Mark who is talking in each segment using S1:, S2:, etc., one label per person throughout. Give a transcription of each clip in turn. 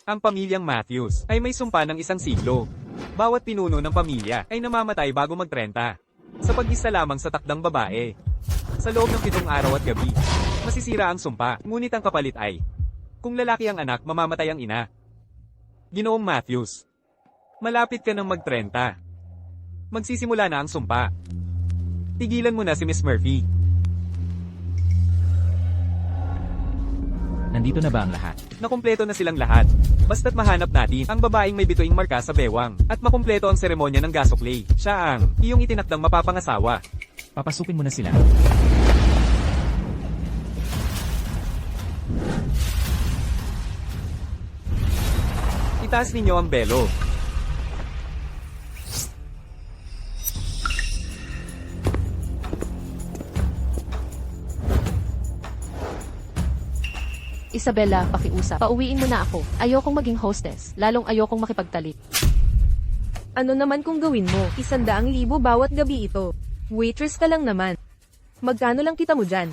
S1: Ang pamilyang Matthews ay may sumpa ng 1 siglo. Bawat pinuno ng pamilya ay namamatay bago mag-30. Sa pag-isa lamang sa takdang babae. Sa loob ng 7 araw at gabi, masisira ang sumpa, ngunit ang kapalit ay, kung lalaki ang anak, mamamatay ang ina. Ginoong Matthews, malapit ka ng mag-30. Magsisimula na ang sumpa. Tigilan mo na si Miss Murphy.
S2: Nandito na ba ang lahat?
S1: Nakumpleto na silang lahat. Basta't mahanap natin ang babaeng may bituing marka sa bewang at makumpleto ang seremonya ng gasoklay. Siya ang iyong itinakdang mapapangasawa.
S2: Papasukin mo na sila.
S1: Itaas ninyo ang belo.
S3: Isabella, pakiusap. Pauwiin mo na ako. Ayokong maging hostess. Lalong ayokong makipagtalik.
S4: Ano naman kung gawin mo? 100,000 bawat gabi ito. Waitress ka lang naman. Magkano lang kita mo dyan?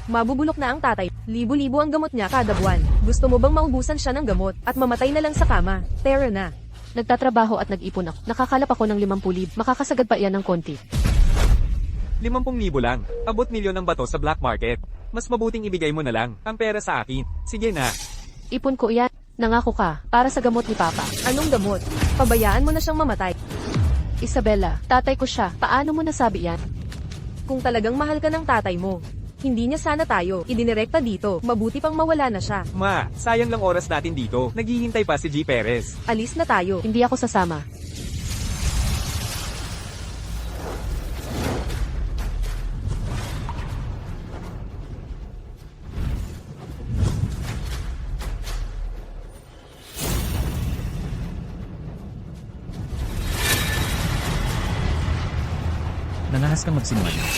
S4: Mabubulok na ang tatay. Libo-libo ang gamot niya kada buwan. Gusto mo bang maubusan siya ng gamot at mamatay na lang sa kama? Tara na.
S3: Nagtatrabaho at nag-ipon ako. Nakakalap ako ng 50,000. Makakasagad pa iyan ng konti.
S1: 50,000 lang. Abot milyon ang bato sa black market. Mas mabuting ibigay mo na lang ang pera sa akin. Sige na.
S3: Ipon ko iyan. Nangako ka. Para sa gamot ni Papa.
S4: Anong gamot? Pabayaan mo na siyang mamatay.
S3: Isabella, tatay ko siya. Paano mo nasabi yan?
S4: Kung talagang mahal ka ng tatay mo, hindi niya sana tayo idinirekta dito. Mabuti pang mawala na siya.
S1: Ma, sayang lang oras natin dito. Naghihintay pa si G. Perez.
S4: Alis na tayo.
S3: Hindi ako sasama.
S2: Nangahas kang magsinungaling.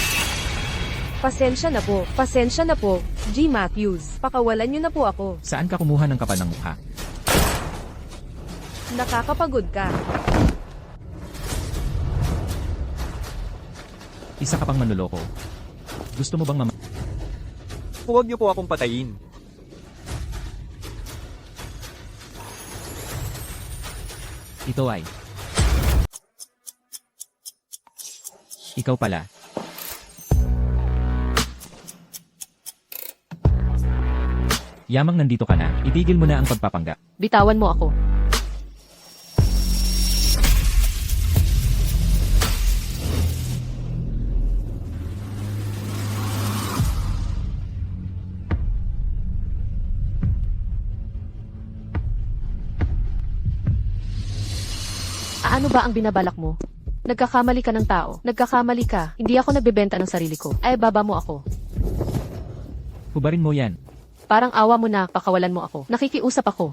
S4: Pasensya na po, G. Matthews. Pakawalan niyo na po ako.
S2: Saan ka kumuha ng kapal ng mukha?
S4: Nakakapagod ka.
S2: Isa ka pang manloloko. Gusto mo bang
S1: Huwag niyo po akong patayin.
S2: Ito ay... Ikaw pala. Yamang nandito ka na, itigil mo na ang pagpapanggap.
S3: Bitawan mo ako. Ano ba ang binabalak mo? Nagkakamali ka ng tao. Nagkakamali ka. Hindi ako nagbebenta ng sarili ko. Ay, baba mo ako.
S2: Hubarin mo yan.
S3: Parang awa mo na, pakawalan mo ako. Nakikiusap ako.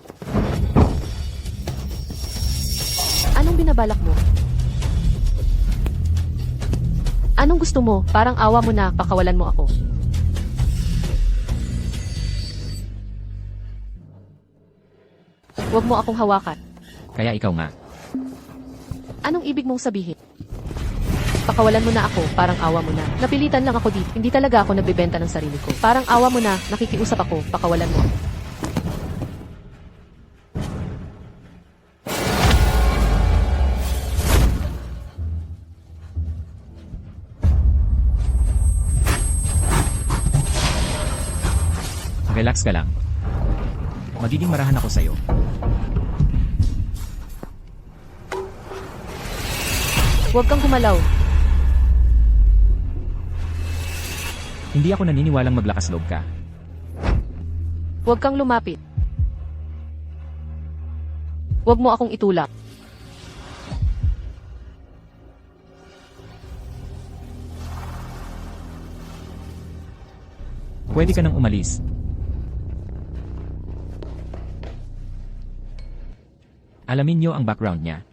S3: Anong binabalak mo? Anong gusto mo? Parang awa mo na, pakawalan mo ako. Huwag mo akong hawakan.
S2: Kaya ikaw nga.
S3: Anong ibig mong sabihin? Pakawalan mo na ako, parang awa mo na. Napilitan lang ako dito. Hindi talaga ako nagbebenta ng sarili ko. Parang awa mo na, nakikiusap ako, pakawalan mo.
S2: Relax ka lang. Magiging marahan ako sa'yo.
S3: Huwag kang gumalaw.
S2: Hindi ako naniniwalang maglakas loob ka.
S3: Huwag kang lumapit. Huwag mo akong itulak.
S2: Pwede ka nang umalis. Alamin niyo ang background niya.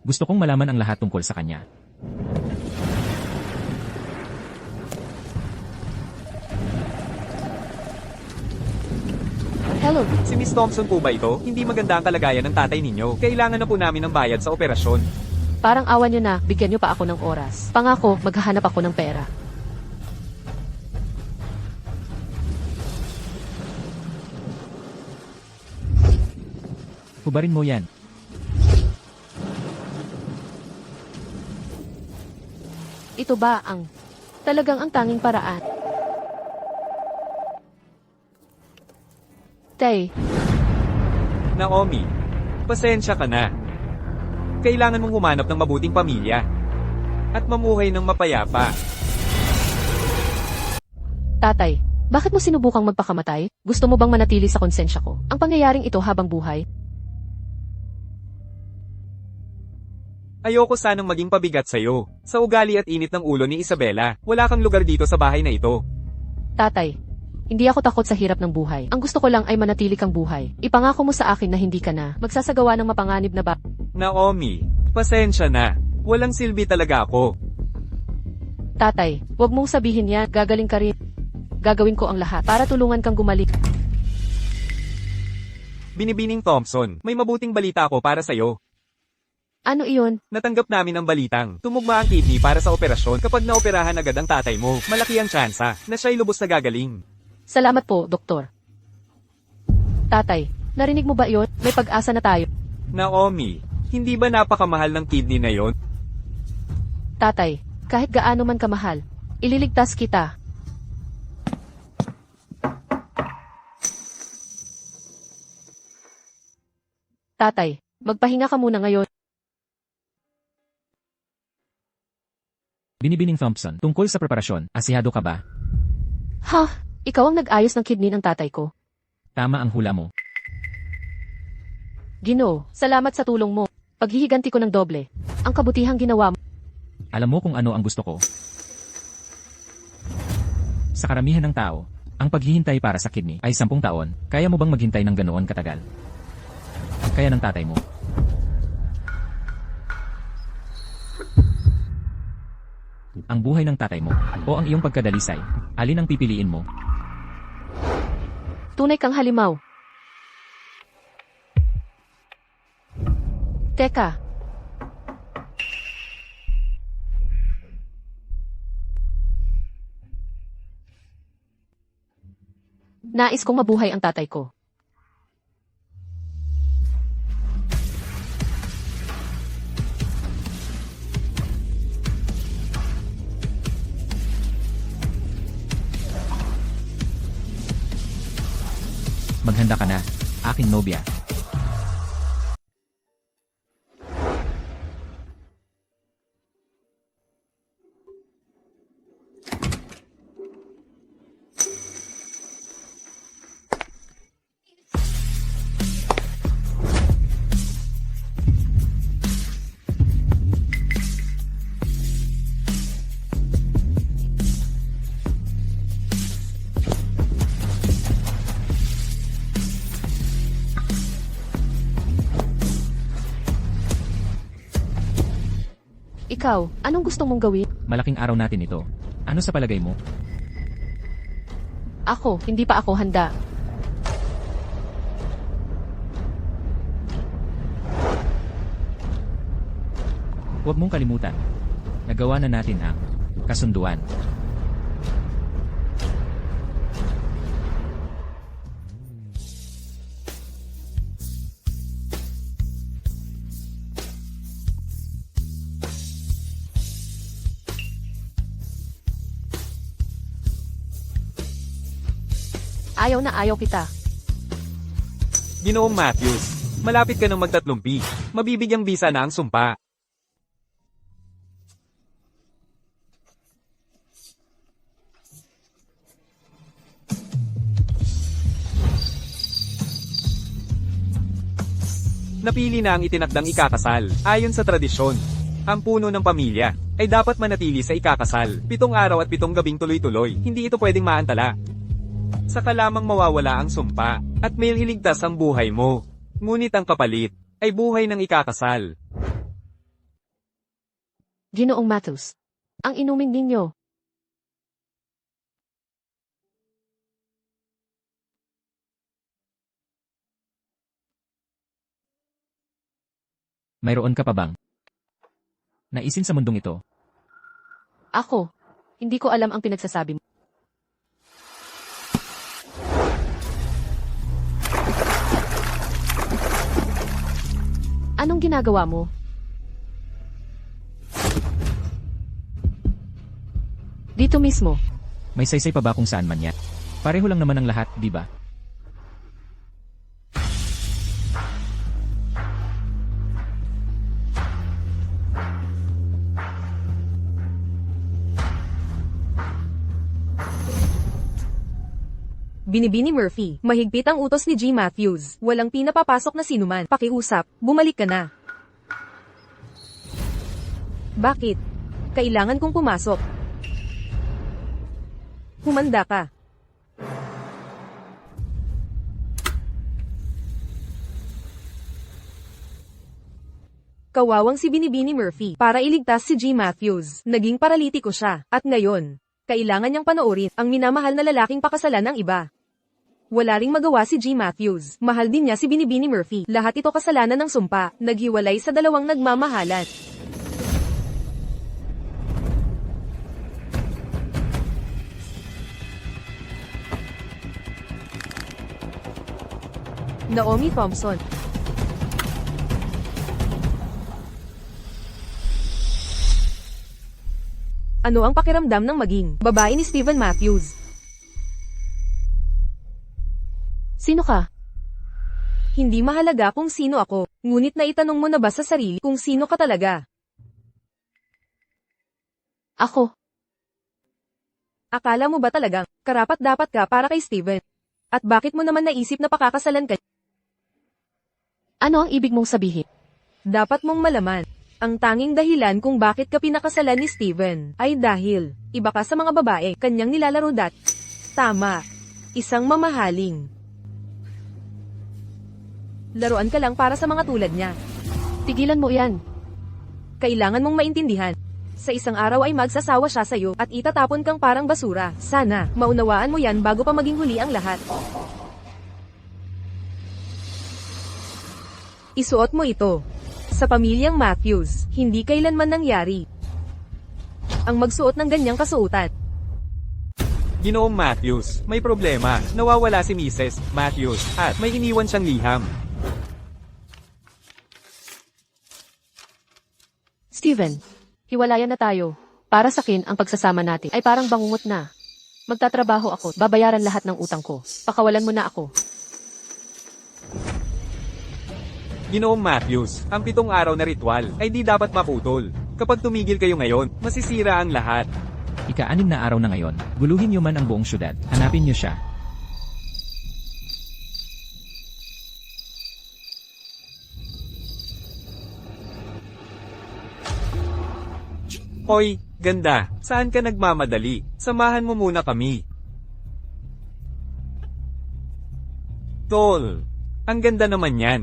S2: Gusto kong malaman ang lahat tungkol sa kanya.
S3: Hello.
S1: Si Miss Thompson po ba ito? Hindi maganda ang kalagayan ng tatay ninyo. Kailangan na po namin ng bayad sa operasyon.
S3: Parang awan nyo na, bigyan nyo pa ako ng oras. Pangako, maghahanap ako ng pera.
S2: Hubarin mo yan.
S3: Ito ba ang talagang ang tanging paraan? Tay,
S1: Naomi, pasensya ka na. Kailangan mong humanap ng mabuting pamilya. At mamuhay ng mapayapa.
S3: tatay, bakit mo sinubukang magpakamatay? Gusto mo bang manatili sa konsensya ko? Ang pangyayaring ito habang buhay?
S1: Ayoko sanang maging pabigat sa'yo. Sa ugali at init ng ulo ni Isabela, wala kang lugar dito sa bahay na ito.
S3: Tatay, hindi ako takot sa hirap ng buhay. Ang gusto ko lang ay manatili kang buhay. Ipangako mo sa akin na hindi ka na magsasagawa ng mapanganib na ba?
S1: Naomi, pasensya na. Walang silbi talaga ako.
S3: Tatay, huwag mong sabihin yan. Gagaling ka rin. Gagawin ko ang lahat para tulungan kang gumaling.
S1: Binibining Thompson, may mabuting balita ako para sa'yo.
S3: Ano iyon?
S1: Natanggap namin ang balitang tumugma ang kidney para sa operasyon. Kapag naoperahan agad ang tatay mo, malaki ang tsansa na siya'y lubos na gagaling.
S3: Salamat po, Doktor. Tatay, narinig mo ba iyon? May pag-asa na tayo.
S1: Naomi, hindi ba napakamahal ng kidney na yon?
S3: Tatay, kahit gaano man kamahal, ililigtas kita. Tatay, magpahinga ka muna ngayon.
S2: Binibining Thompson, tungkol sa preparasyon, asihado ka ba?
S3: Ha? Ikaw ang nag-ayos ng kidney ng tatay ko.
S2: Tama ang hula mo.
S3: Ginoo, salamat sa tulong mo. Paghihiganti ko ng doble. Ang kabutihang ginawa mo.
S2: Alam mo kung ano ang gusto ko. Sa karamihan ng tao, ang paghihintay para sa kidney ay 10 taon. Kaya mo bang maghintay ng ganoon katagal? Kaya ng tatay mo. Ang buhay ng tatay mo, o ang iyong pagkadalisay, alin ang pipiliin mo?
S3: Tunay kang halimaw. Teka. Nais kong mabuhay ang tatay ko.
S2: Maghanda ka na, aking nobya.
S3: Ikaw, anong gusto mong gawin?
S2: Malaking araw natin ito. Ano sa palagay mo?
S3: Ako, hindi pa ako handa.
S2: Huwag mong kalimutan. Nagawa na natin ang kasunduan.
S3: Ayaw na ayaw kita.
S1: Ginoong Matthews, malapit ka ng magtatlumpi. Mabibigyang bisa na ang sumpa. Napili na ang itinakdang ikakasal. Ayon sa tradisyon, ang puno ng pamilya ay dapat manatili sa ikakasal. 7 araw at 7 gabing tuloy-tuloy. Hindi ito pwedeng maantala. Saka lamang mawawala ang sumpa, at may iligtas ang buhay mo. Ngunit ang kapalit, ay buhay ng ikakasal.
S3: Ginoong Matthews, ang inumin ninyo.
S2: Mayroon ka pa bang naisin sa mundong ito?
S3: Ako, hindi ko alam ang pinagsasabi mo. Anong ginagawa mo? Dito mismo.
S2: May saysay pa ba kung saan man yan? Pareho lang naman ang lahat, di ba?
S4: Binibini Murphy, mahigpit ang utos ni G. Matthews. Walang pinapapasok na sinuman. Pakiusap, bumalik ka na. Bakit? Kailangan kong pumasok. Humanda ka. Kawawang si Binibini Murphy para iligtas si G. Matthews. Naging paralitiko siya. At ngayon, kailangan niyang panoorin ang minamahal na lalaking pakasalan ng iba. Wala ring magawa si G. Matthews. Mahal din niya si Binibini Murphy. Lahat ito kasalanan ng sumpa. Naghiwalay sa dalawang nagmamahalan. Naomi Thompson. Ano ang pakiramdam ng maging babae ni Steven Matthews?
S3: Sino ka?
S4: Hindi mahalaga kung sino ako, ngunit naitanong mo na ba sa sarili kung sino ka talaga?
S3: Ako.
S4: Akala mo ba talagang karapat-dapat ka para kay Steven? At bakit mo naman naisip na pakakasalan ka?
S3: Ano ang ibig mong sabihin?
S4: Dapat mong malaman. Ang tanging dahilan kung bakit ka pinakasalan ni Steven ay dahil iba ka sa mga babae kanyang nilalaro Tama. Isang mamahaling. Laruan ka lang para sa mga tulad niya.
S3: Tigilan mo yan.
S4: Kailangan mong maintindihan. Sa isang araw ay magsasawa siya sa'yo at itatapon kang parang basura. Sana, maunawaan mo yan bago pa maging huli ang lahat. Isuot mo ito. Sa pamilyang Matthews, hindi kailanman nangyari ang magsuot ng ganyang kasuotan.
S1: Ginoong Matthews, may problema. Nawawala si Mrs. Matthews at may iniwan siyang liham.
S3: Steven, hiwalayan na tayo. Para sa akin, ang pagsasama natin ay parang bangungot na. Magtatrabaho ako, babayaran lahat ng utang ko. Pakawalan mo na ako.
S1: Ginoong Matthews, ang 7 araw na ritual ay di dapat maputol. Kapag tumigil kayo ngayon, masisira ang lahat.
S2: Ika-6 na araw na ngayon, guluhin niyo man ang buong syudad, hanapin niyo siya.
S1: Hoy, ganda, saan ka nagmamadali? Samahan mo muna kami. Tol, ang ganda naman yan.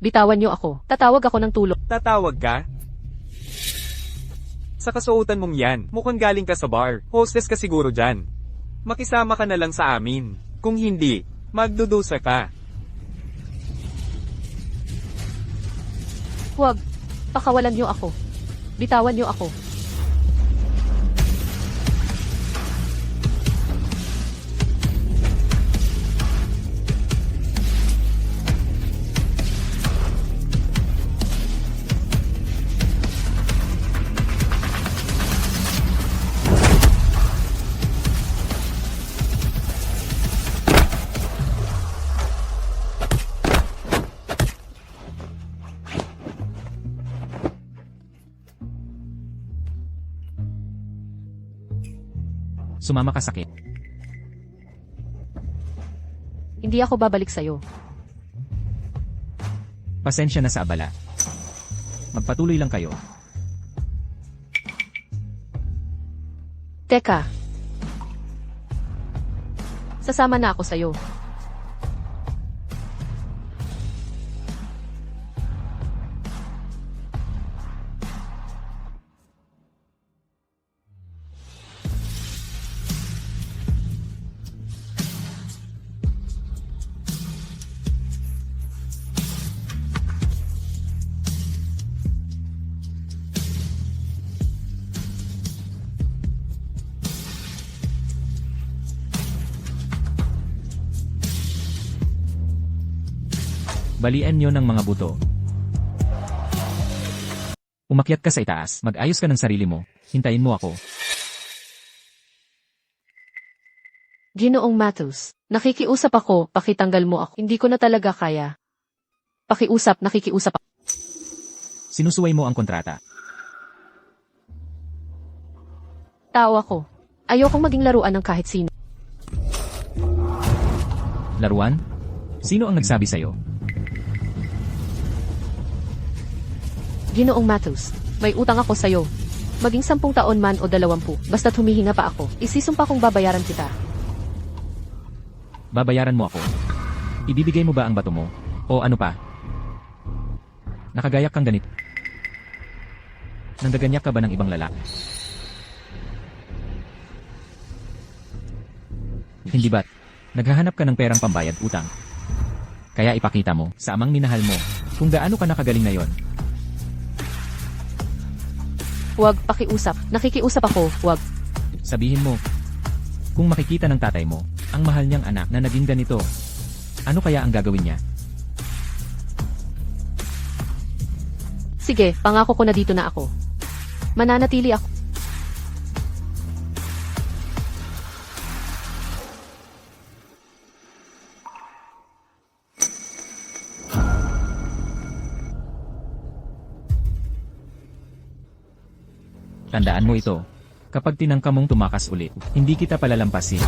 S3: Bitawan niyo ako. Tatawag ako ng tulong.
S1: Tatawag ka? Sa kasuotan mong yan, mukhang galing ka sa bar. Hostess ka siguro dyan. Makisama ka na lang sa amin. Kung hindi, magdudusa ka.
S3: Huwag. Pakawalan niyo ako. Bitawan niyo ako.
S2: Sumama ka sakit.
S3: Hindi ako babalik sa'yo.
S2: Pasensya na sa abala. Magpatuloy lang kayo.
S3: Teka. Sasama na ako sa'yo.
S2: Balian nyo ng mga buto. Umakyat ka sa itaas, mag-ayos ka ng sarili mo, hintayin mo ako.
S3: Ginoong Matus, nakikiusap ako, pakitanggal mo ako. Hindi ko na talaga kaya. Nakikiusap ako.
S2: Sinusuway mo ang kontrata.
S3: Tao ako. Ayokong maging laruan ng kahit sino.
S2: Laruan? Sino ang nagsabi sa'yo?
S3: Ginoong Matus, may utang ako sa'yo. Maging 10 taon man o 20, basta't humihinga pa ako, isisumpa kong babayaran kita.
S2: Babayaran mo ako. Ibibigay mo ba ang bato mo? O ano pa? Nakagayak kang ganito. Nanggaganyak ka ba ng ibang lalaki? Hindi ba't? Naghahanap ka ng perang pambayad utang. Kaya ipakita mo sa amang minahal mo kung gaano ka nakagaling na yon.
S3: Huwag, pakiusap. Nakikiusap ako, huwag.
S2: Sabihin mo, kung makikita ng tatay mo, ang mahal niyang anak na naging ganito, ano kaya ang gagawin niya?
S3: Sige, pangako ko na dito na ako. Mananatili ako.
S2: Tandaan mo ito. Kapag tinangka mong tumakas ulit, hindi kita palalampasin.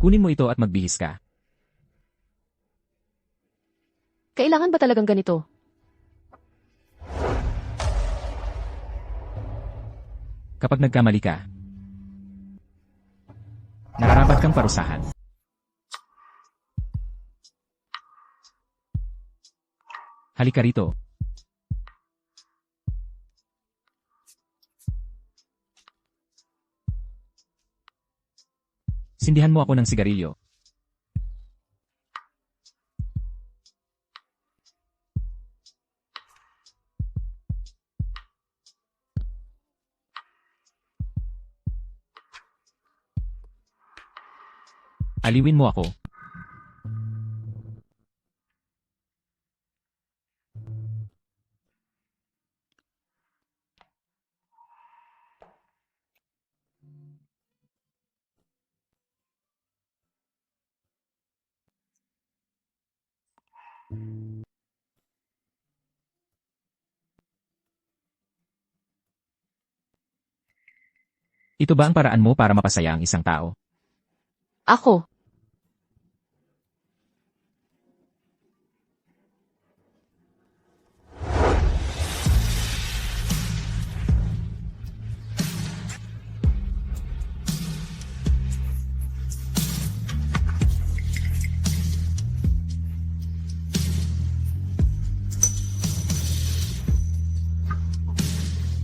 S2: Kunin mo ito at magbihis ka.
S3: Kailangan ba talagang ganito?
S2: Kapag nagkamali ka, nararapat kang parusahan. Halika rito. Sindihan mo ako ng sigarilyo. Aliwin mo ako. Ito ba ang paraan mo para mapasaya ang isang tao?
S3: Ako.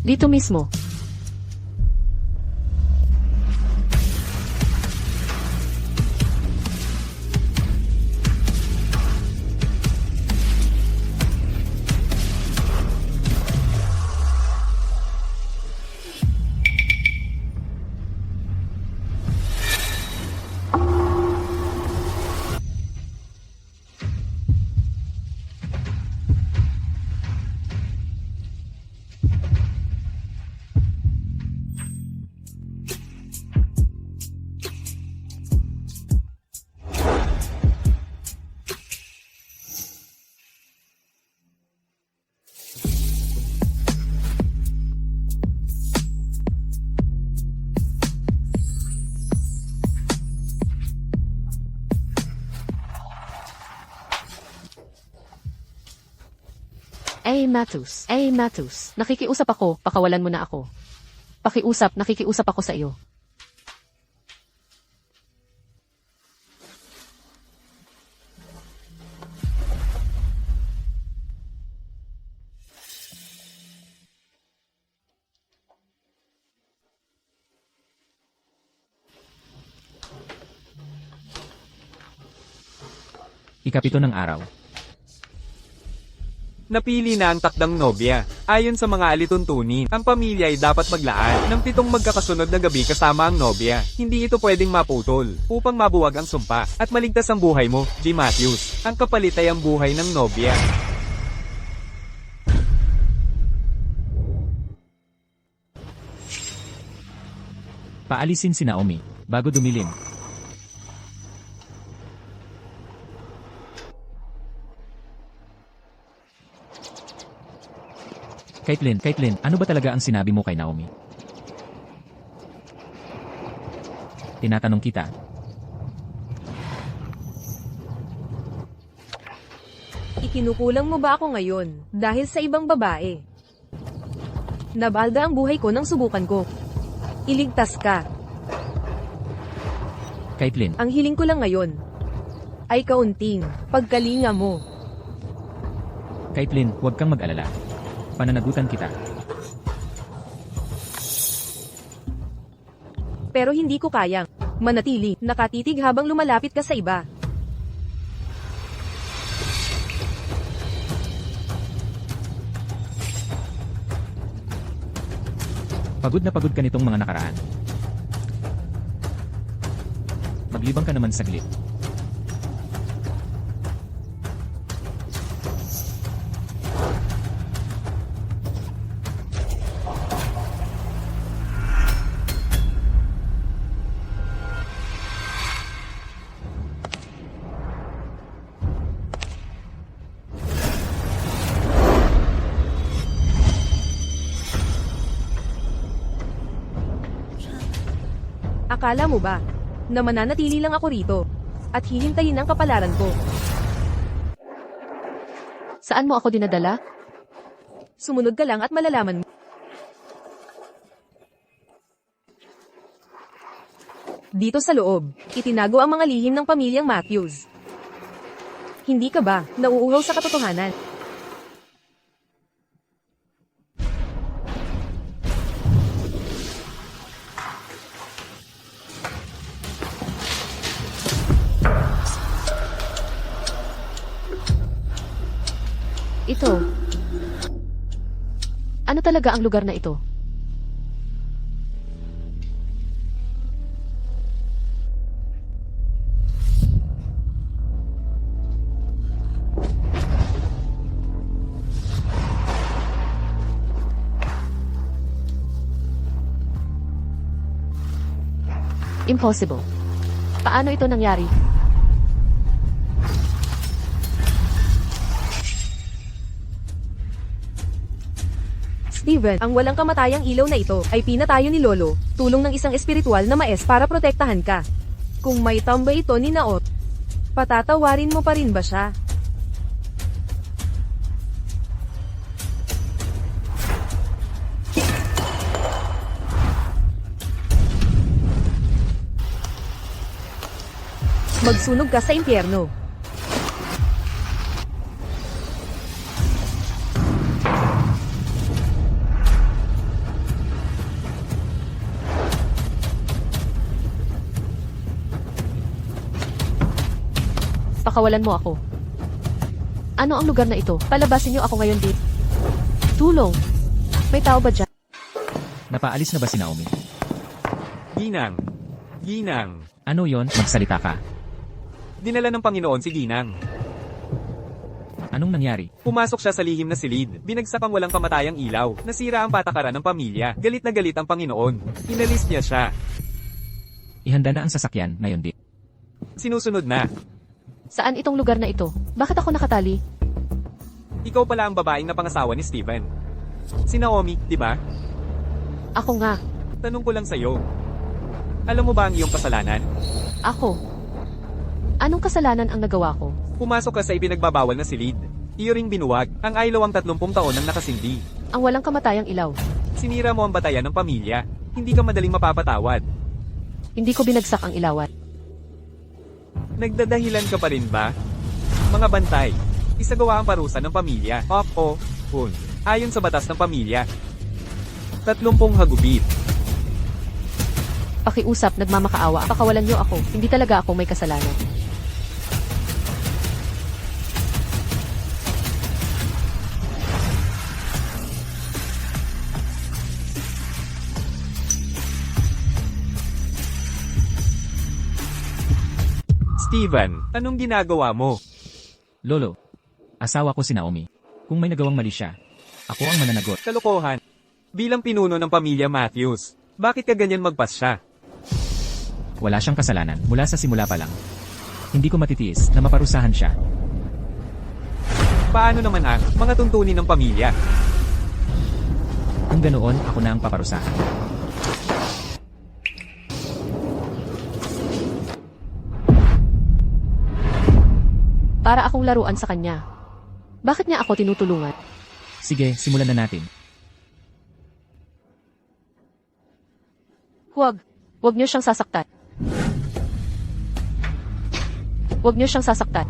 S3: Dito mismo. Matus. Nakikiusap ako, pakawalan mo na ako. Nakikiusap ako sa iyo.
S2: Ikapito ng araw.
S1: Napili na ang takdang nobya. Ayon sa mga alituntunin, ang pamilya ay dapat maglaan ng 7 magkakasunod na gabi kasama ang nobya. Hindi ito pwedeng maputol upang mabuwag ang sumpa at maligtas ang buhay mo, G. Matthews. Ang kapalit ay ang buhay ng nobya.
S2: Paalisin si Naomi, bago dumilim. Caitlyn, ano ba talaga ang sinabi mo kay Naomi? Tinatanong kita.
S4: Ikinukulang mo ba ako ngayon dahil sa ibang babae? Nabalda ang buhay ko nang subukan ko. Iligtas ka.
S2: Caitlyn,
S4: Ang hiling ko lang ngayon ay kaunting pagkalinga mo.
S2: Caitlyn, huwag kang mag-alala. Pananagutan kita.
S4: Pero hindi ko kayang manatili nakatitig habang lumalapit ka sa iba.
S2: Pagod na pagod ka nitong mga nakaraan. Maglibang ka naman saglit.
S4: Akala mo ba na mananatili lang ako rito at hihintayin ang kapalaran ko?
S3: Saan mo ako dinadala?
S4: Sumunod ka lang at malalaman mo. Dito sa loob, itinago ang mga lihim ng pamilyang Matthews. Hindi ka ba nauuhaw sa katotohanan?
S3: Ito. Ano talaga ang lugar na ito? Impossible. Paano ito nangyari?
S4: Steven, ang walang kamatayang ilaw na ito ay pinatayo ni Lolo, tulong ng isang espiritual na maes para protektahan ka. Kung may tambay ito ni Naot, patatawarin mo pa rin ba siya? Magsunog ka sa impyerno.
S3: Pakawalan mo ako. Ano ang lugar na ito? Palabasin niyo ako ngayon dito. Tulong. May tao ba dyan?
S2: Napaalis na ba si Naomi?
S1: Ginang.
S2: Ano yon? Magsalita ka.
S1: Dinala ng Panginoon si Ginang.
S2: Anong nangyari?
S1: Pumasok siya sa lihim na silid. Binagsak ang walang kamatayang ilaw. Nasira ang patakaran ng pamilya. Galit na galit ang Panginoon. Inalis niya siya.
S2: Ihanda na ang sasakyan, ngayon di.
S1: Sinusunod na.
S3: Saan itong lugar na ito? Bakit ako nakatali?
S1: Ikaw pala ang babaeng na pangasawa ni Steven. Si Naomi, di ba?
S3: Ako nga.
S1: Tanong ko lang sa'yo. Alam mo ba ang iyong kasalanan?
S3: Ako. Anong kasalanan ang nagawa ko?
S1: Pumasok ka sa ipinagbabawal na silid. Iyo ring binuwag ang ilaw ang 30 taon nang nakasindi.
S3: Ang walang kamatayang ilaw.
S1: Sinira mo ang batayan ng pamilya. Hindi ka madaling mapapatawad.
S3: Hindi ko binagsak ang ilawan.
S1: Nagdadahilan ka pa rin ba? Mga bantay. Isagawa ang parusa ng pamilya. Ayon sa batas ng pamilya. 30 hagupit.
S3: Pakiusap, nagmamakaawa. Pakawalan niyo ako. Hindi talaga ako may kasalanan.
S1: Steven, anong ginagawa mo?
S2: Lolo, asawa ko si Naomi. Kung may nagawang mali siya, ako ang mananagot.
S1: Kalokohan. Bilang pinuno ng pamilya Matthews, bakit ka ganyan magpasya?
S2: Wala siyang kasalanan mula sa simula pa lang. Hindi ko matitiis na maparusahan siya.
S1: Paano naman ang mga tuntunin ng pamilya?
S2: Kung ganoon, ako na ang paparusahan.
S3: Para akong laruan sa kanya. Bakit niya ako tinutulungan?
S2: Sige, simulan na natin.
S3: Huwag. Huwag niyo siyang sasaktan. Huwag niyo siyang sasaktan.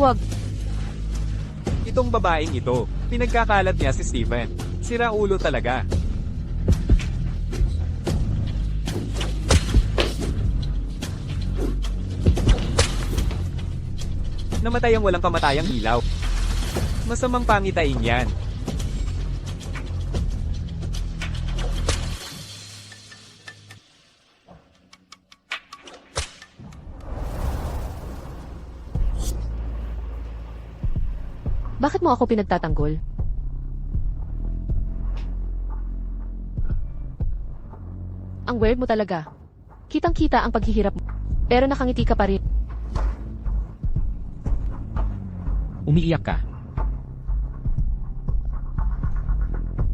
S3: Huwag.
S1: Itong babaeng ito, pinagkakalat niya si Steven. Sira ulo talaga. Namatay ang walang kamatayang ilaw. Masamang pangitain yan.
S3: Bakit mo ako pinagtatanggol? Ang weird mo talaga. Kitang-kita ang paghihirap mo. Pero nakangiti ka pa rin.
S2: Umiiyak ka.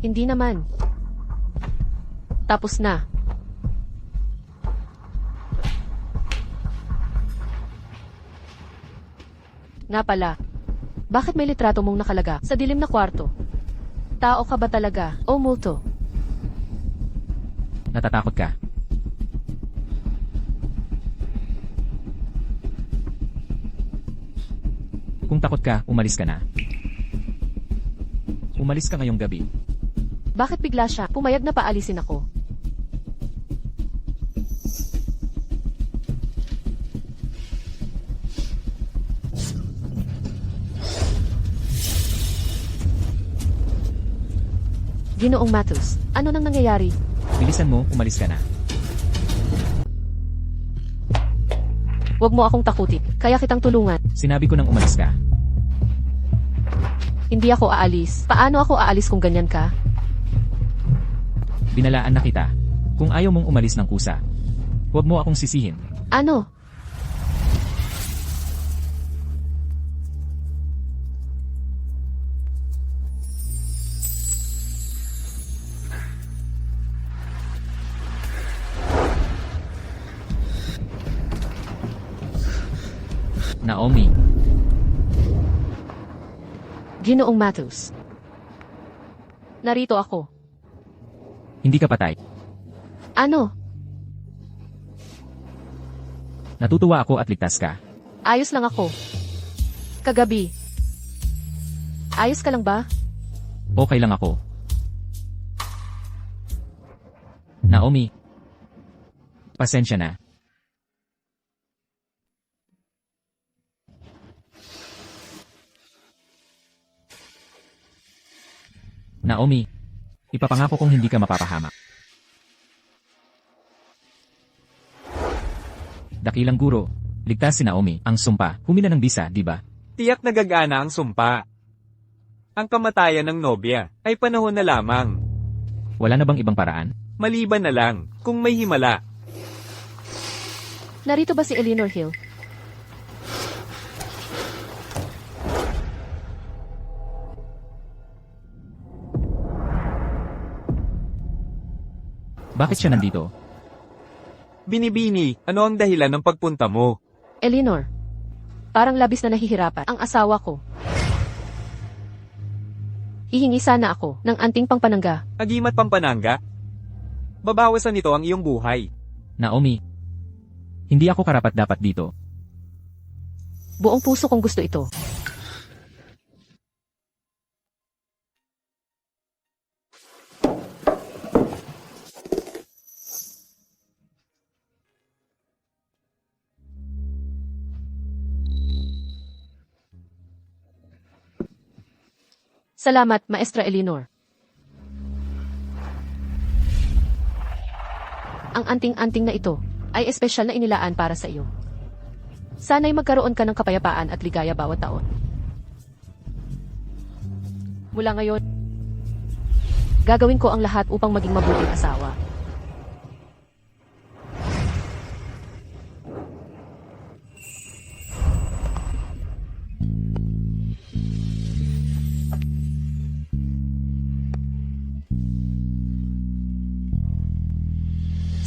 S3: Hindi naman. Tapos na. Nga pala. Bakit may litrato mong nakalaga sa dilim na kwarto? Tao ka ba talaga o multo?
S2: Natatakot ka. Kung takot ka, umalis ka na. Umalis ka ngayong gabi.
S3: Bakit bigla siya pumayag na paalisin ako? Ginoong Matthews, ano nang nangyayari?
S2: Bilisan mo, umalis ka na.
S3: Huwag mo akong takutin, kaya kitang tulungan.
S2: Sinabi ko nang umalis ka.
S3: Hindi ako aalis. Paano ako aalis kung ganyan ka?
S2: Binalaan na kita. Kung ayaw mong umalis ng kusa, huwag mo akong sisihin.
S3: Ano?
S2: Naomi,
S3: Ginoong Matthews. Narito ako.
S2: hindi ka patay.
S3: Ano?
S2: Natutuwa ako at ligtas ka.
S3: Ayos lang ako. Kagabi. Ayos ka lang ba?
S2: Okay lang ako. Naomi, pasensya na. Naomi, ipapangako kong hindi ka mapapahamak. Dakilang guro, ligtas si Naomi, ang sumpa, humina ng bisa, di ba?
S1: Tiyak nagagana ang sumpa. Ang kamatayan ng nobya ay panahon na lamang.
S2: Wala na bang ibang paraan?
S1: Maliban na lang kung may himala.
S3: Narito ba si Eleanor Hill?
S2: Bakit siya nandito?
S1: Binibini, ano ang dahilan ng pagpunta mo?
S3: Eleanor. Parang labis na nahihirapan ang asawa ko. Hihingi sana ako ng anting pangpanangga.
S1: Agimat Pampananga? Babawasan nito ang iyong buhay.
S2: Naomi, hindi ako karapat-dapat dito.
S3: Buong puso kong gusto ito. Salamat, Maestra Eleanor. Ang anting-anting na ito ay espesyal na inilaan para sa iyo. Sana'y magkaroon ka ng kapayapaan at ligaya bawat taon. Mula ngayon, gagawin ko ang lahat upang maging mabuting asawa.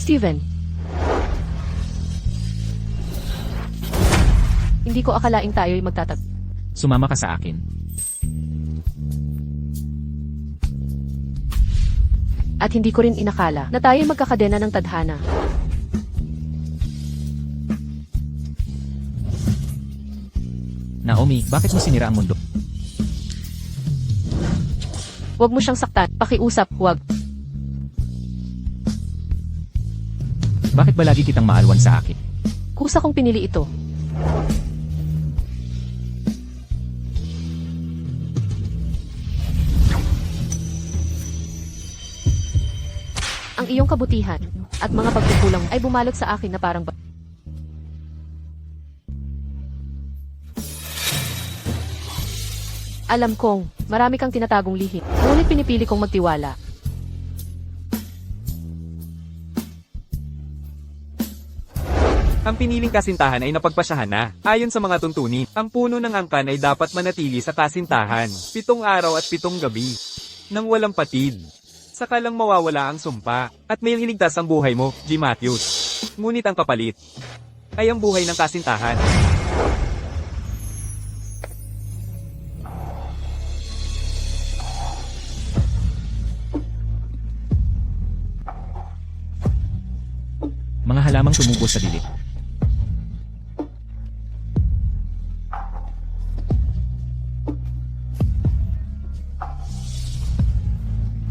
S3: Steven. Hindi ko akalaing tayo'y magtatag.
S2: Sumama ka sa akin.
S3: At hindi ko rin inakala na tayo'y magkakadena ng tadhana.
S2: Naomi, bakit mo sinira ang mundo?
S3: Huwag mo siyang saktan. Pakiusap, huwag.
S2: Bakit ba lagi kitang maalwan sa akin?
S3: Kusa kong pinili ito. Ang iyong kabutihan at mga pagkukulang ay bumalot sa akin na parang Alam kong marami kang tinatagong lihim, ngunit pinipili kong magtiwala.
S1: Ang piniling kasintahan ay napagpasyahan na. Ayon sa mga tuntunin, ang puno ng angkan ay dapat manatili sa kasintahan 7 araw at 7 gabi nang walang patid. Saka lang mawawala ang sumpa at may hiligtas ang buhay mo, G. Matthews. Ngunit ang kapalit ay ang buhay ng kasintahan.
S2: Mga halamang tumubo sa dilim.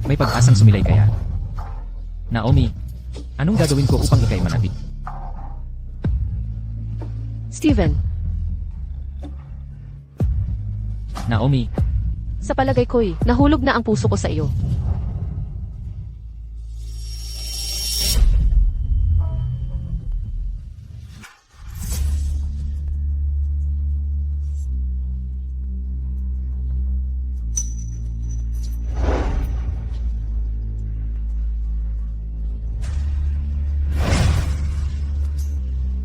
S2: May pag-asang sumilay kaya. Naomi, anong gagawin ko upang ikay manatili?
S3: Steven,
S2: Naomi,
S3: sa palagay ko'y nahulog na ang puso ko sa iyo.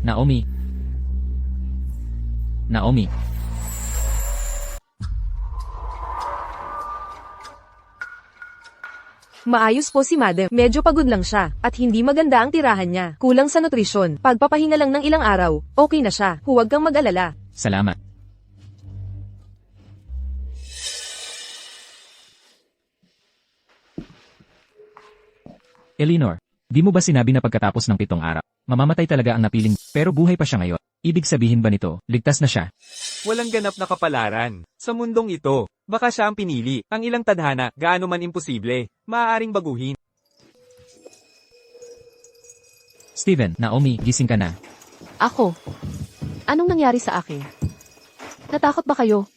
S2: Naomi. Naomi.
S4: Maayos po si Madam. Medyo pagod lang siya, at hindi maganda ang tirahan niya. Kulang sa nutrisyon. Pagpapahinga lang ng ilang araw, okay na siya. Huwag kang mag-alala.
S2: Salamat. Eleanor, di mo ba sinabi na pagkatapos ng 7 araw, mamamatay talaga ang napiling, pero buhay pa siya ngayon? Ibig sabihin ba nito, ligtas na siya?
S1: Walang ganap na kapalaran sa mundong ito. Baka siya ang pinili. Ang ilang tadhana, gaano man imposible, maaaring baguhin.
S2: Steven, Naomi, gising ka na.
S3: Ako? Anong nangyari sa akin? Natakot ba kayo?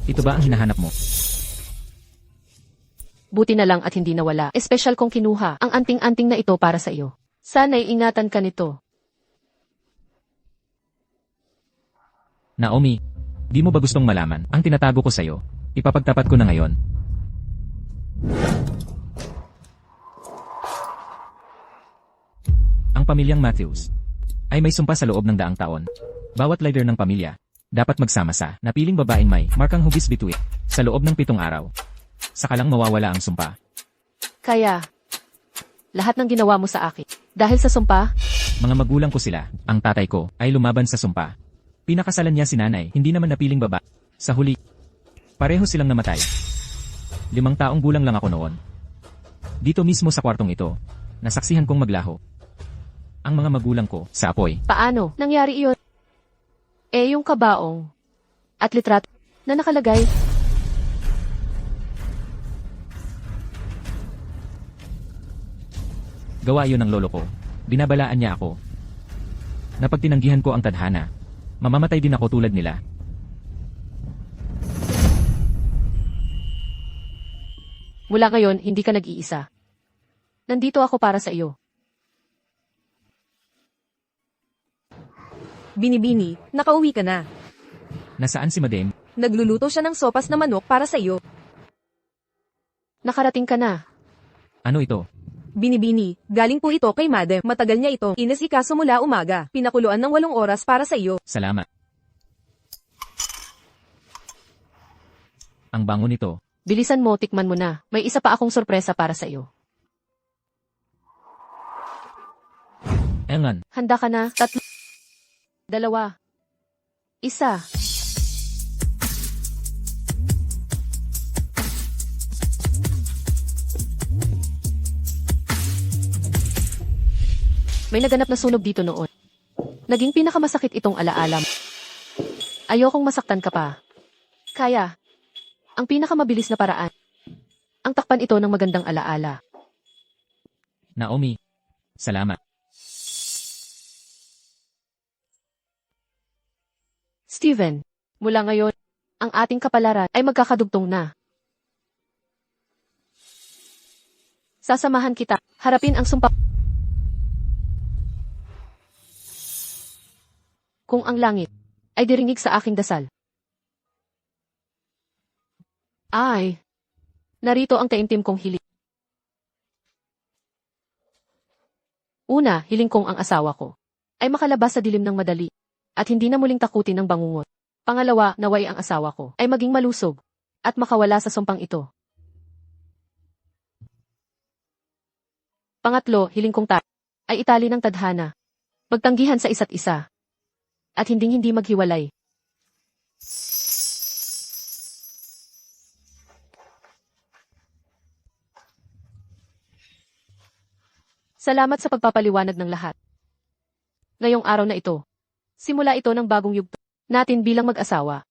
S2: Ito ba ang hinahanap mo?
S3: Buti na lang at hindi nawala. Espesyal kong kinuha ang anting-anting na ito para sa iyo. Sana'y ingatan ka nito.
S2: Naomi, di mo ba gustong malaman ang tinatago ko sa'yo? Ipapagtapat ko na ngayon. Ang pamilyang Matthews ay may sumpa sa loob ng 100 taon. Bawat leader ng pamilya dapat magsama sa napiling babaeng may markang hugis bituin sa loob ng 7 araw. Saka lang mawawala ang sumpa.
S3: Kaya, lahat ng ginawa mo sa akin. Dahil sa sumpa,
S2: Mga magulang ko sila, ang tatay ko, ay lumaban sa sumpa. Pinakasalan niya si nanay, hindi naman napiling baba. Sa huli, pareho silang namatay. 5 taong gulang lang ako noon. Dito mismo sa kwartong ito, nasaksihan kong maglaho ang mga magulang ko sa apoy.
S3: paano nangyari iyon? Yung kabaong at litrato na nakalagay.
S2: Gawa iyon ng lolo ko. Binabalaan niya ako. Napag tinanggihan ko ang tadhana, mamamatay din ako tulad nila.
S3: Mula ngayon, hindi ka nag-iisa. Nandito ako para sa iyo.
S4: Binibini, nakauwi ka na.
S2: Nasaan si Madame?
S4: Nagluluto siya ng sopas na manok para sa iyo.
S3: Nakarating ka na.
S2: Ano ito?
S4: Binibini, galing po ito kay Madam. Matagal niya ito inasikaso mula umaga. Pinakuluan ng 8 oras para sa iyo.
S2: Salamat. Ang bango nito.
S3: Bilisan mo, tikman mo na. May isa pa akong sorpresa para sa iyo.
S2: Engan,
S3: Handa ka na? 3, 2, 1. May naganap na sunog dito noon. Naging pinakamasakit itong alaala. Ayokong masaktan ka pa. Kaya, ang pinakamabilis na paraan. Ang takpan ito ng magandang alaala.
S2: Naomi. Salamat.
S3: Steven, mula ngayon, ang ating kapalaran ay magkakadugtong na. Sasamahan kita, harapin ang sumpa. Kung ang langit ay dirinig sa aking dasal. Ay, narito ang taimtim kong hiling. Una, hiling kong ang asawa ko ay makalabas sa dilim ng madali at hindi na muling takutin ng bangungot. Pangalawa, naway ang asawa ko ay maging malusog at makawala sa sumpang ito. Pangatlo, hiling kong ay itali ng tadhana, magtanggihan sa isa't isa, at hindi maghiwalay. Salamat sa pagpapaliwanag ng lahat. Ngayong araw na ito, simula ito ng bagong yugto natin bilang mag-asawa.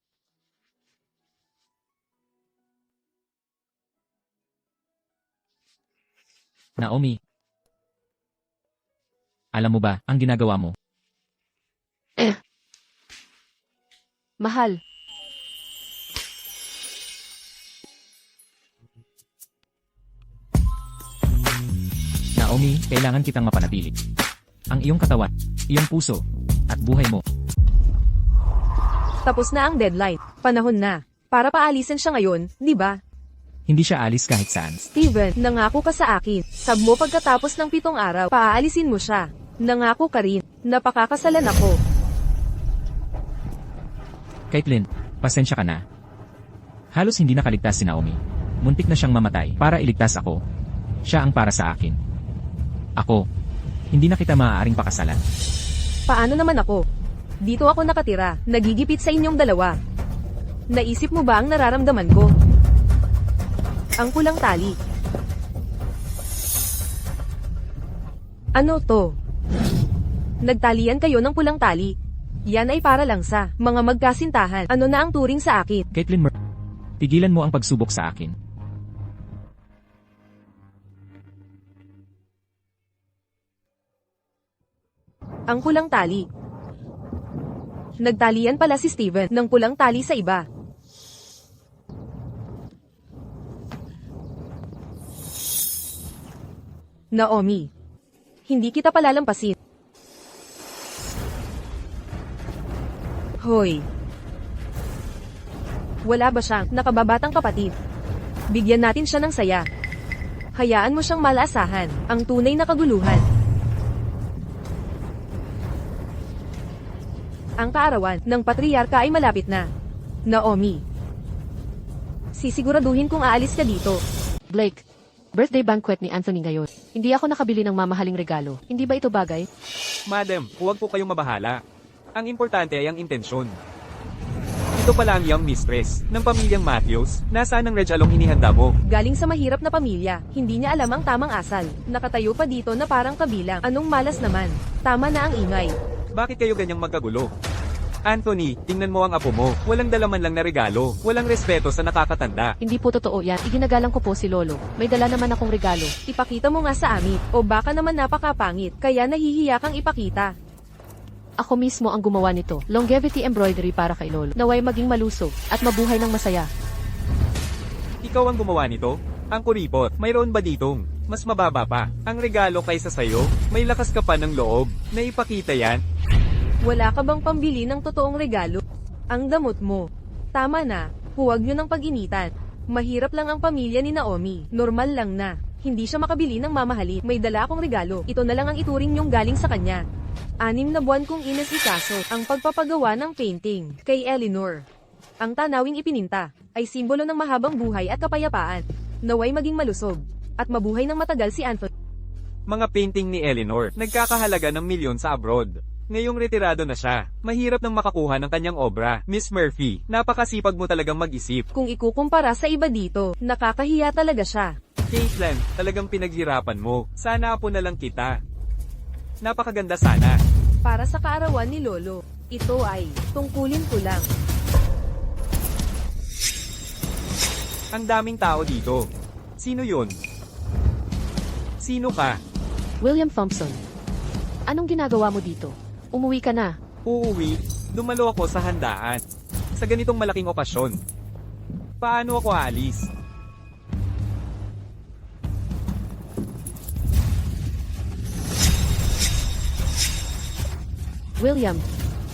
S2: Naomi. Alam mo ba ang ginagawa mo?
S3: Mahal.
S2: Naomi, kailangan kitang mapanatili. Ang iyong katawan, iyong puso, at buhay mo.
S4: Tapos na ang deadline. Panahon na. Para paalisin siya ngayon, di ba?
S2: Hindi siya alis kahit saan.
S4: Steven, nangako ka sa akin. Sab mo pagkatapos ng 7 araw, paaalisin mo siya. Nangako ka rin. Napakakasalan ako.
S2: Caitlin, pasensya ka na. Halos hindi nakaligtas si Naomi. Muntik na siyang mamatay para iligtas ako. Siya ang para sa akin. Ako, hindi na kita maaaring pakasalan.
S4: Paano naman ako? Dito ako nakatira, nagigipit sa inyong dalawa. Naisip mo ba ang nararamdaman ko? Ang pulang tali. Ano to? Nagtalian kayo ng pulang tali. Yan ay para lang sa mga magkasintahan. Ano na ang turing sa akin?
S2: Caitlin, tigilan mo ang pagsubok sa akin.
S4: Ang pulang tali. Nagtalian pala si Steven ng pulang tali sa iba. Naomi, hindi kita palalampasin. Hoy. Wala ba siyang nakababatang kapatid? Bigyan natin siya ng saya. Hayaan mo siyang malaasahan, ang tunay na kaguluhan. Ang kaarawan ng patriarka ay malapit na. Naomi. Sisiguraduhin kong aalis ka dito.
S3: Blake, birthday banquet ni Anthony ngayon. Hindi ako nakabili ng mamahaling regalo. Hindi ba ito bagay?
S1: Madam, huwag po kayong mabahala. Ang importante ay ang intensyon. Ito pala ang young mistress ng pamilyang Matthews. Nasaan ang regalong inihanda mo?
S4: Galing sa mahirap na pamilya, hindi niya alam ang tamang asal. Nakatayo pa dito na parang kabilang. Anong malas naman? Tama na ang ingay.
S1: Bakit kayo ganyang magkagulo? Anthony, tingnan mo ang apo mo. Walang dalaman lang na regalo. Walang respeto sa nakakatanda.
S3: Hindi po totoo yan. Iginagalang ko po si Lolo. May dala naman akong regalo.
S4: Ipakita mo nga sa amin. O baka naman napakapangit, kaya nahihiya kang ipakita.
S3: Ako mismo ang gumawa nito. Longevity embroidery para kay Lolo. Naway maging malusog at mabuhay ng masaya.
S1: Ikaw ang gumawa nito? Ang kuripot, mayroon ba ditong mas mababa pa ang regalo kaysa sayo? May lakas ka pa ng loob na ipakita yan?
S4: Wala ka bang pambili ng totoong regalo? Ang damot mo. Tama na, huwag nyo ng pag-initan. Mahirap lang ang pamilya ni Naomi. Normal lang na. Hindi siya makabili ng mamahalin. May dala akong regalo. Ito na lang ang ituring nyong galing sa kanya. 6 na buwan kong inasikaso ang pagpapagawa ng painting kay Eleanor. Ang tanawing ipininta ay simbolo ng mahabang buhay at kapayapaan. Naway maging malusog at mabuhay ng matagal si Anthony.
S1: Mga painting ni Eleanor, nagkakahalaga ng milyon sa abroad. Ngayong retirado na siya, mahirap nang makakuha ng kanyang obra. Miss Murphy, napakasipag mo talagang mag-isip.
S4: Kung ikukumpara sa iba dito, nakakahiya talaga siya.
S1: Caitlin, talagang pinaghirapan mo. Sana apo na lang kita. Napakaganda sana.
S4: Para sa kaarawan ni Lolo, ito ay tungkulin ko lang.
S1: Ang daming tao dito. Sino yun? Sino ka?
S3: William Thompson. Anong ginagawa mo dito? Umuwi ka na.
S1: Uuwi, dumalo ako sa handaan. Sa ganitong malaking okasyon. Paano ako aalis?
S3: William,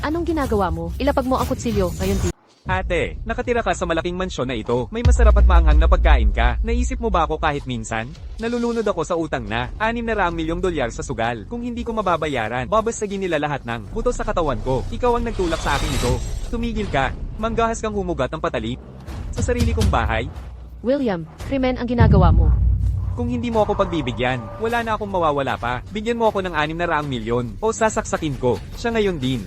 S3: anong ginagawa mo? Ilapag mo ang kutsilyo ngayon dito.
S1: Ate, nakatira ka sa malaking mansyon na ito. May masarap at maanghang na pagkain ka. Naisip mo ba ako kahit minsan? Nalulunod ako sa utang na $600 milyong sa sugal. Kung hindi ko mababayaran, babasagin nila lahat ng buto sa katawan ko. Ikaw ang nagtulak sa akin ito. Tumigil ka. Manggahas kang humugat ng patali. Sa sarili kong bahay.
S3: William, krimen ang ginagawa mo.
S1: Kung hindi mo ako pagbibigyan, wala na akong mawawala pa. Bigyan mo ako ng $600 milyon o sasaksakin ko. Siya ngayon din.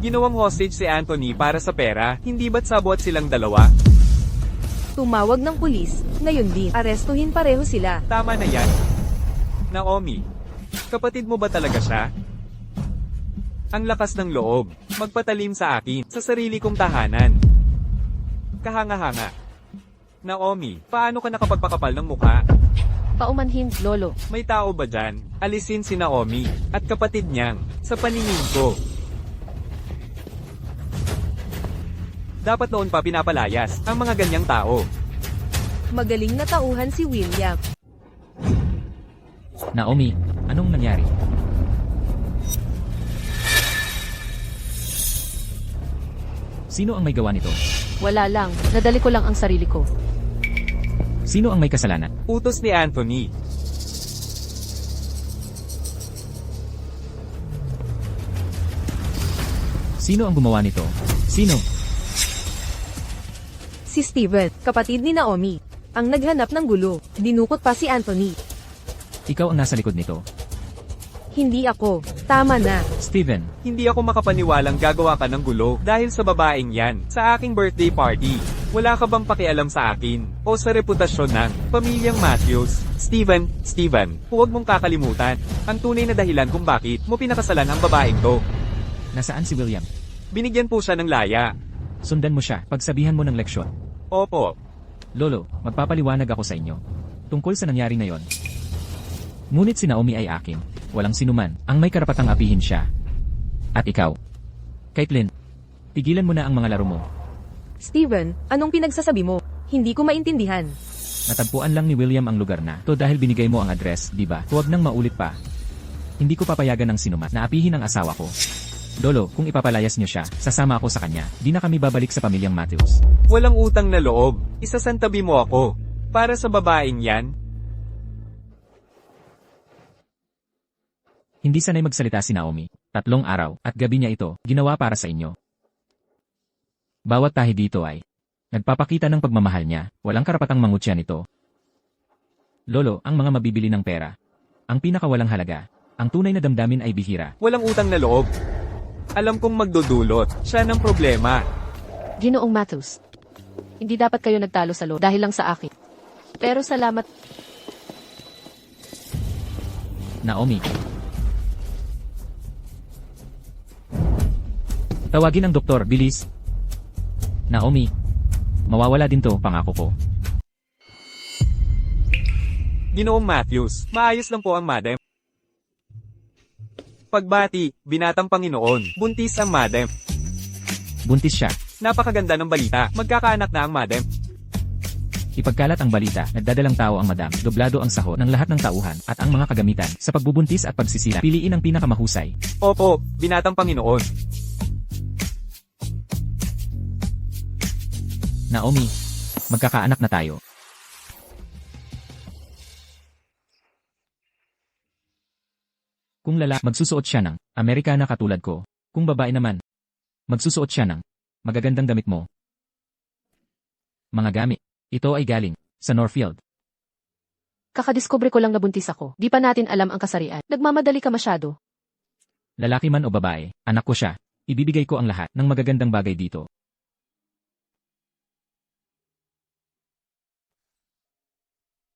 S1: Ginawang hostage si Anthony para sa pera, hindi ba't sabuat silang dalawa?
S4: Tumawag ng pulis, ngayon din, arestuhin pareho sila.
S1: Tama na yan. Naomi, kapatid mo ba talaga siya? Ang lakas ng loob, magpatalim sa akin, sa sarili kong tahanan. Kahanga-hanga. Naomi, paano ka nakapagpakapal ng mukha?
S3: Paumanhin, Lolo.
S1: May tao ba dyan? Alisin si Naomi, at kapatid niyang, sa paningin ko. Dapat noon pa pinapalayas ang mga ganyang tao.
S4: Magaling na tauhan si William.
S2: Naomi, anong nangyari? Sino ang may gawa nito?
S3: Wala lang. Nadali ko lang ang sarili ko.
S2: Sino ang may kasalanan?
S1: Utos ni Anthony.
S2: Sino ang gumawa nito? Sino?
S4: Si Steven, kapatid ni Naomi, ang naghanap ng gulo. Dinukot pa si Anthony.
S2: Ikaw ang nasa likod nito.
S4: Hindi ako. Tama na.
S2: Steven,
S1: Hindi ako makapaniwalang gagawa ka ng gulo dahil sa babaeng yan, sa aking birthday party. Wala ka bang pakialam sa akin o sa reputasyon ng pamilyang Matthews? Steven, huwag mong kakalimutan ang tunay na dahilan kung bakit mo pinakasalan ang babaeng to.
S2: nasaan si William?
S1: Binigyan po siya ng laya.
S2: Sundan mo siya, pagsabihan mo ng leksyon.
S1: Opo,
S2: Lolo, magpapaliwanag ako sa inyo. Tungkol sa nangyari na yon. Ngunit si Naomi ay akin. Walang sinuman ang may karapatang apihin siya. At ikaw. Caitlin, tigilan mo na ang mga laro mo.
S4: Steven, anong pinagsasabi mo? Hindi ko maintindihan.
S2: Natagpuan lang ni William ang lugar na to dahil binigay mo ang address, di ba? Huwag nang maulit pa. Hindi ko papayagan ng sinuman na apihin ang asawa ko. Lolo, kung ipapalayas niyo siya, sasama ako sa kanya. Di na kami babalik sa pamilyang Matthews.
S1: walang utang na loob. Isasantabi mo ako. Para sa babaeng yan,
S2: Hindi sanay magsalita si Naomi. 3 araw at gabi niya ito, ginawa para sa inyo. Bawat tahi dito ay nagpapakita ng pagmamahal niya, walang karapatang mangutya nito. Lolo, ang mga mabibili ng pera. Ang pinakawalang halaga, Ang tunay na damdamin ay bihira.
S1: Walang utang na loob. Alam kong magdudulot siya ng problema.
S3: Ginoong Matthews. Hindi dapat kayo nagtalo sa loob dahil lang sa akin. Pero salamat.
S2: Naomi. Tawagin ang doktor, bilis. Naomi. Mawawala din to, pangako ko.
S1: Ginoong Matthews, maayos lang po ang madam. Pagbati, binatang Panginoon, buntis ang madam.
S2: Buntis siya.
S1: Napakaganda ng balita, magkakaanak na ang madam.
S2: Ipagkalat ang balita, nagdadalang tao ang madam, doblado ang sahod ng lahat ng tauhan at ang mga kagamitan sa pagbubuntis at pagsisila. Piliin ang pinakamahusay.
S1: Opo, binatang Panginoon.
S2: Naomi, magkakaanak na tayo. Kung magsusuot siya ng Amerikana katulad ko. Kung babae naman, magsusuot siya ng magagandang damit mo. Mga gamit. Ito ay galing sa Northfield.
S3: Kakadiskubre ko lang nabuntis ako. Di pa natin alam ang kasarian. Nagmamadali ka masyado.
S2: Lalaki man o babae, anak ko siya. Ibibigay ko ang lahat ng magagandang bagay dito.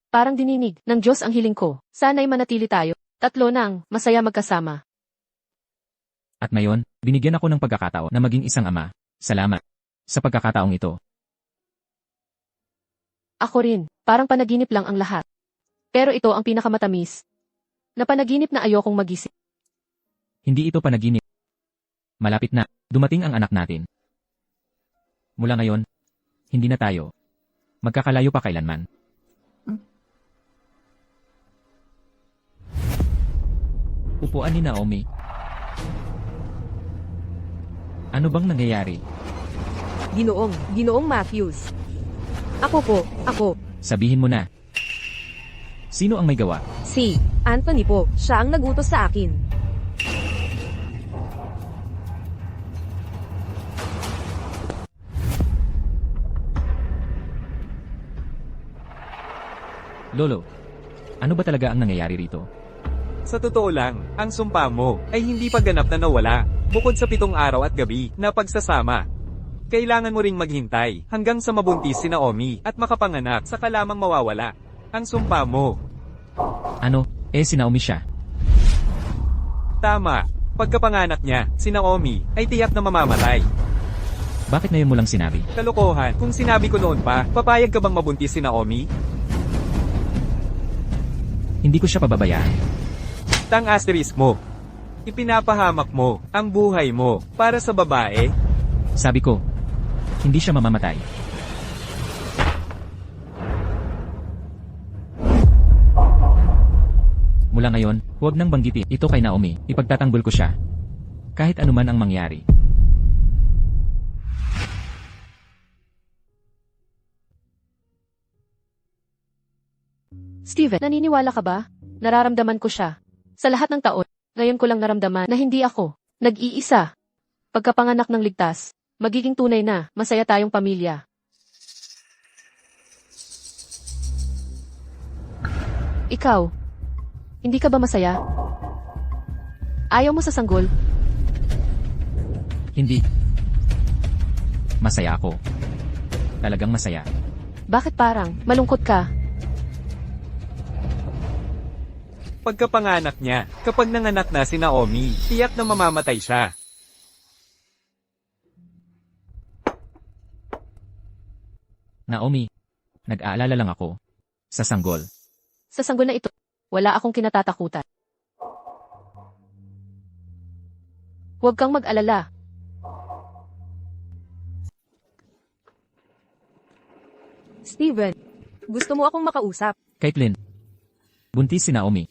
S3: Parang dininig ng Diyos ang hiling ko. Sana'y manatili tayo. Tatlo nang masaya magkasama.
S2: At ngayon, binigyan ako ng pagkakataon na maging isang ama. Salamat sa pagkakataong ito.
S3: Ako rin. Parang panaginip lang ang lahat. Pero ito ang pinakamatamis. Na panaginip na ayokong magising.
S2: Hindi ito panaginip. Malapit na, dumating ang anak natin. Mula ngayon, hindi na tayo magkakalayo pa kailanman. Upuan ni Naomi. Ano bang nangyayari?
S4: Ginoong Matthews. Ako.
S2: Sabihin mo na. Sino ang may gawa?
S4: Si Anthony po, siya ang nagutos sa akin.
S2: Lolo, ano ba talaga ang nangyayari rito?
S1: Sa totoo lang, ang sumpa mo ay hindi pa ganap na nawala, bukod sa 7 araw at gabi na pagsasama. Kailangan mo ring maghintay hanggang sa mabuntis si Naomi at makapanganak saka lamang mawawala ang sumpa mo.
S2: Ano, si Naomi siya.
S1: Tama, pagkapanganak niya, si Naomi ay tiyak na mamamatay.
S2: Bakit ngayon mo lang sinabi?
S1: Kalokohan, kung sinabi ko noon pa, papayag ka bang mabuntis si Naomi?
S2: Hindi ko siya pababayaan.
S1: Tang asterisk mo. Ipinapahamak mo ang buhay mo para sa babae.
S2: Sabi ko, hindi siya mamamatay. Mula ngayon, huwag nang banggitin ito kay Naomi. Ipagtatanggol ko siya. Kahit anuman ang mangyari.
S3: Steven, naniniwala ka ba? Nararamdaman ko siya. Sa lahat ng taon, ngayon ko lang naramdaman na hindi ako nag-iisa. Pagkapanganak ng ligtas, magiging tunay na, masaya tayong pamilya. Ikaw, hindi ka ba masaya? Ayaw mo sa sanggol?
S2: Hindi. Masaya ako. Talagang masaya.
S3: Bakit parang malungkot ka?
S1: Pagkapanganak niya, kapag nanganak na si Naomi, tiyak na mamamatay siya.
S2: Naomi, nag-aalala lang ako. Sa sanggol.
S3: Sa sanggol na ito, wala akong kinatatakutan. Huwag kang mag-alala.
S4: Steven, gusto mo akong makausap?
S2: Caitlin. Buntis si Naomi.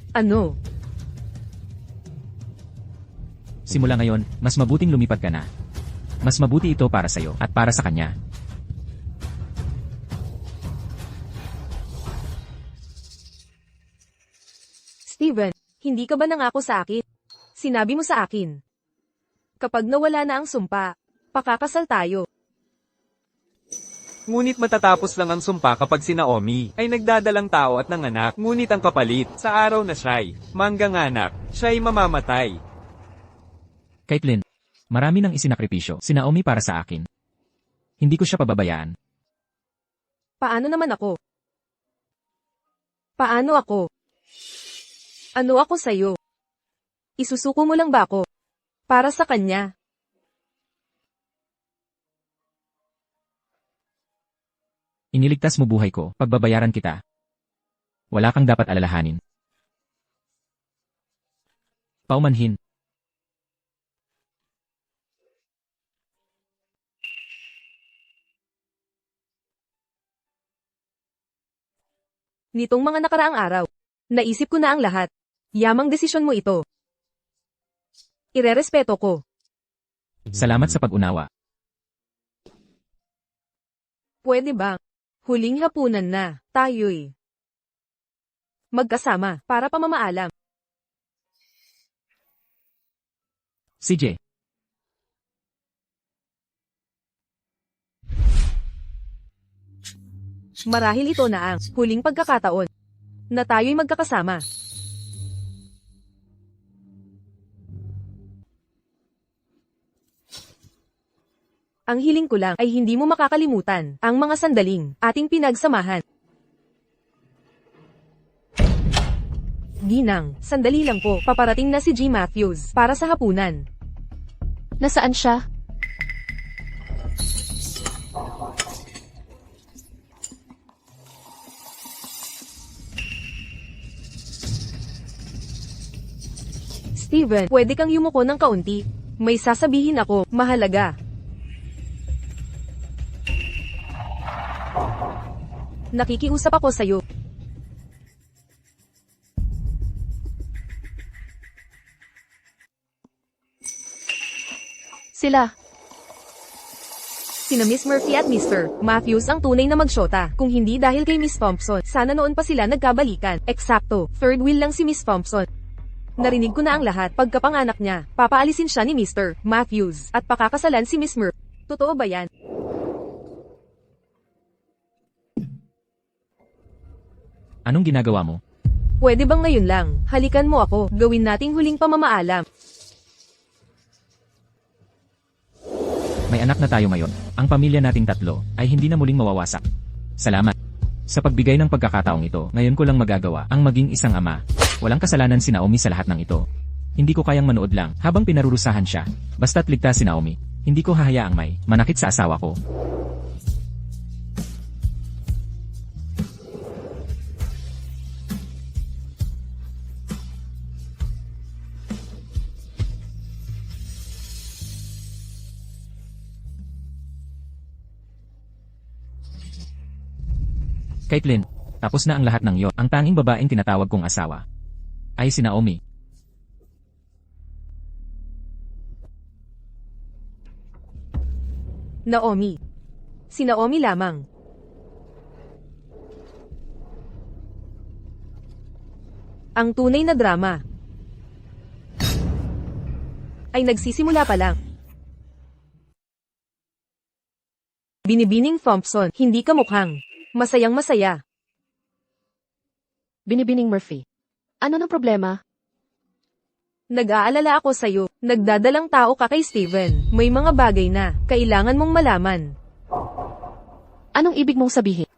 S4: Ano?
S2: Simula ngayon, mas mabuting lumipat ka na. Mas mabuti ito para sa'yo at para sa kanya.
S4: Steven, hindi ka ba nangako sa akin? Sinabi mo sa akin. Kapag nawala na ang sumpa, pakakasal tayo.
S1: Ngunit matatapos lang ang sumpa kapag si Naomi ay nagdadalang tao at nanganak. Ngunit ang kapalit, sa araw na siya'y mangganganak, siya'y mamamatay.
S2: Caitlyn, marami nang isinakripisyo si Naomi para sa akin. Hindi ko siya pababayaan.
S4: Paano naman ako? Paano ako? Ano ako sa'yo? Isusuko mo lang ba ako? Para sa kanya.
S2: Iniligtas mo buhay ko, pagbabayaran kita. Wala kang dapat alalahanin. Paumanhin.
S4: Nitong mga nakaraang araw, naisip ko na ang lahat. Yamang desisyon mo ito. Irerespeto ko.
S2: Salamat sa pag-unawa.
S4: Pwede ba? Huling hapunan na, tayo'y magkasama para pamamaalam.
S2: CJ,
S4: Marahil ito na ang huling pagkakataon na tayo'y magkakasama. Ang hiling ko lang ay hindi mo makakalimutan ang mga sandaling ating pinagsamahan. Ginang, sandali lang po, paparating na si G. Matthews para sa hapunan.
S3: Nasaan siya?
S4: Steven, pwede kang yumuko ng kaunti. May sasabihin ako, mahalaga. Nakikiusap ako sa'yo.
S3: Sila.
S4: Sina Miss Murphy at Mr. Matthews ang tunay na magsyota. Kung hindi dahil kay Miss Thompson, sana noon pa sila nagkabalikan. Eksakto, third wheel lang si Miss Thompson. Narinig ko na ang lahat. Pagkapanganak niya, papaalisin siya ni Mr. Matthews at pakakasalan si Miss Murphy. Totoo ba yan?
S2: anong ginagawa mo?
S4: Pwede bang ngayon lang? Halikan mo ako. Gawin nating huling pamamaalam.
S2: May anak na tayo ngayon. Ang pamilya nating tatlo ay hindi na muling mawawasak. Salamat. Sa pagbigay ng pagkakataong ito, ngayon ko lang magagawa ang maging isang ama. Walang kasalanan si Naomi sa lahat ng ito. Hindi ko kayang manood lang habang pinarurusahan siya. Basta't ligtas si Naomi. Hindi ko hahayaang may manakit sa asawa ko. Caitlyn, tapos na ang lahat ng iyo. Ang tanging babaeng tinatawag kong asawa ay si Naomi.
S4: Naomi. Si Naomi lamang. Ang tunay na drama ay nagsisimula pa lang. Binibining Thompson, hindi ka mukhang masayang masaya.
S3: Binibining Murphy. Ano ng problema?
S4: Nag-aalala ako sa'yo. Nagdadalang tao ka kay Steven. May mga bagay na kailangan mong malaman.
S3: Anong ibig mong sabihin?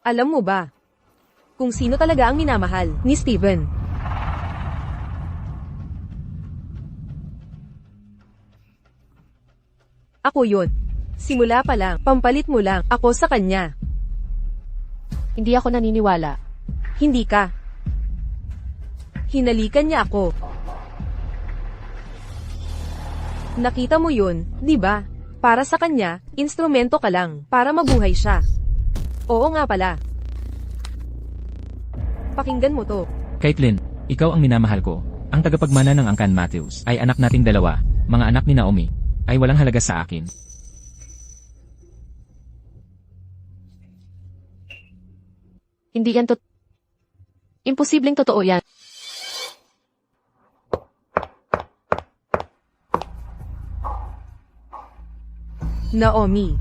S4: Alam mo ba kung sino talaga ang minamahal ni Steven? Ako yun. Simula pa lang, pampalit mo lang ako sa kanya.
S3: Hindi ako naniniwala.
S4: Hindi ka. Hinalikan niya ako. Nakita mo yun, di ba? Para sa kanya, instrumento ka lang, para mabuhay siya. Oo nga pala. Pakinggan mo to.
S2: Caitlyn, ikaw ang minamahal ko. Ang tagapagmana ng Angkan Matthews ay anak nating dalawa, mga anak ni Naomi, ay walang halaga sa akin.
S3: Hindi yan Imposibleng totoo yan.
S4: Naomi.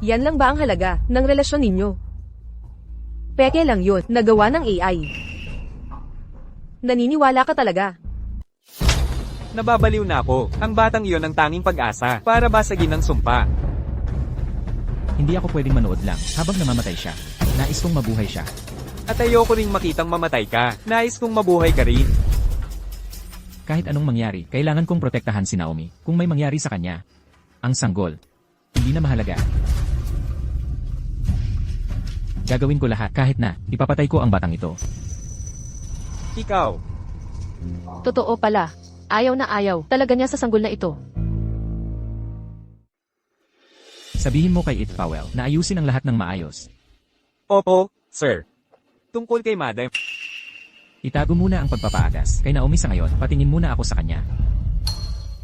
S4: Yan lang ba ang halaga ng relasyon ninyo? Peke lang yun, nagawa ng AI. Naniniwala ka talaga.
S1: Nababaliw na ako. Ang batang iyon ang tanging pag-asa para basagin ang sumpa.
S2: Hindi ako pwedeng manood lang habang namamatay siya. Nais kong mabuhay siya.
S1: At ayoko ring makitang mamatay ka. Nais kong mabuhay ka rin.
S2: Kahit anong mangyari, kailangan kong protektahan si Naomi. Kung may mangyari sa kanya, ang sanggol, hindi na mahalaga. Gagawin ko lahat kahit na ipapatay ko ang batang ito.
S1: Ikaw.
S3: Totoo pala. Ayaw na ayaw talaga niya sa sanggol na ito.
S2: Sabihin mo kay It Powell na ayusin ang lahat ng maayos.
S1: Opo, sir. Tungkol kay Madam.
S2: Itago muna ang pagpapaagas kay Naomi sa ngayon, patingin muna ako sa kanya.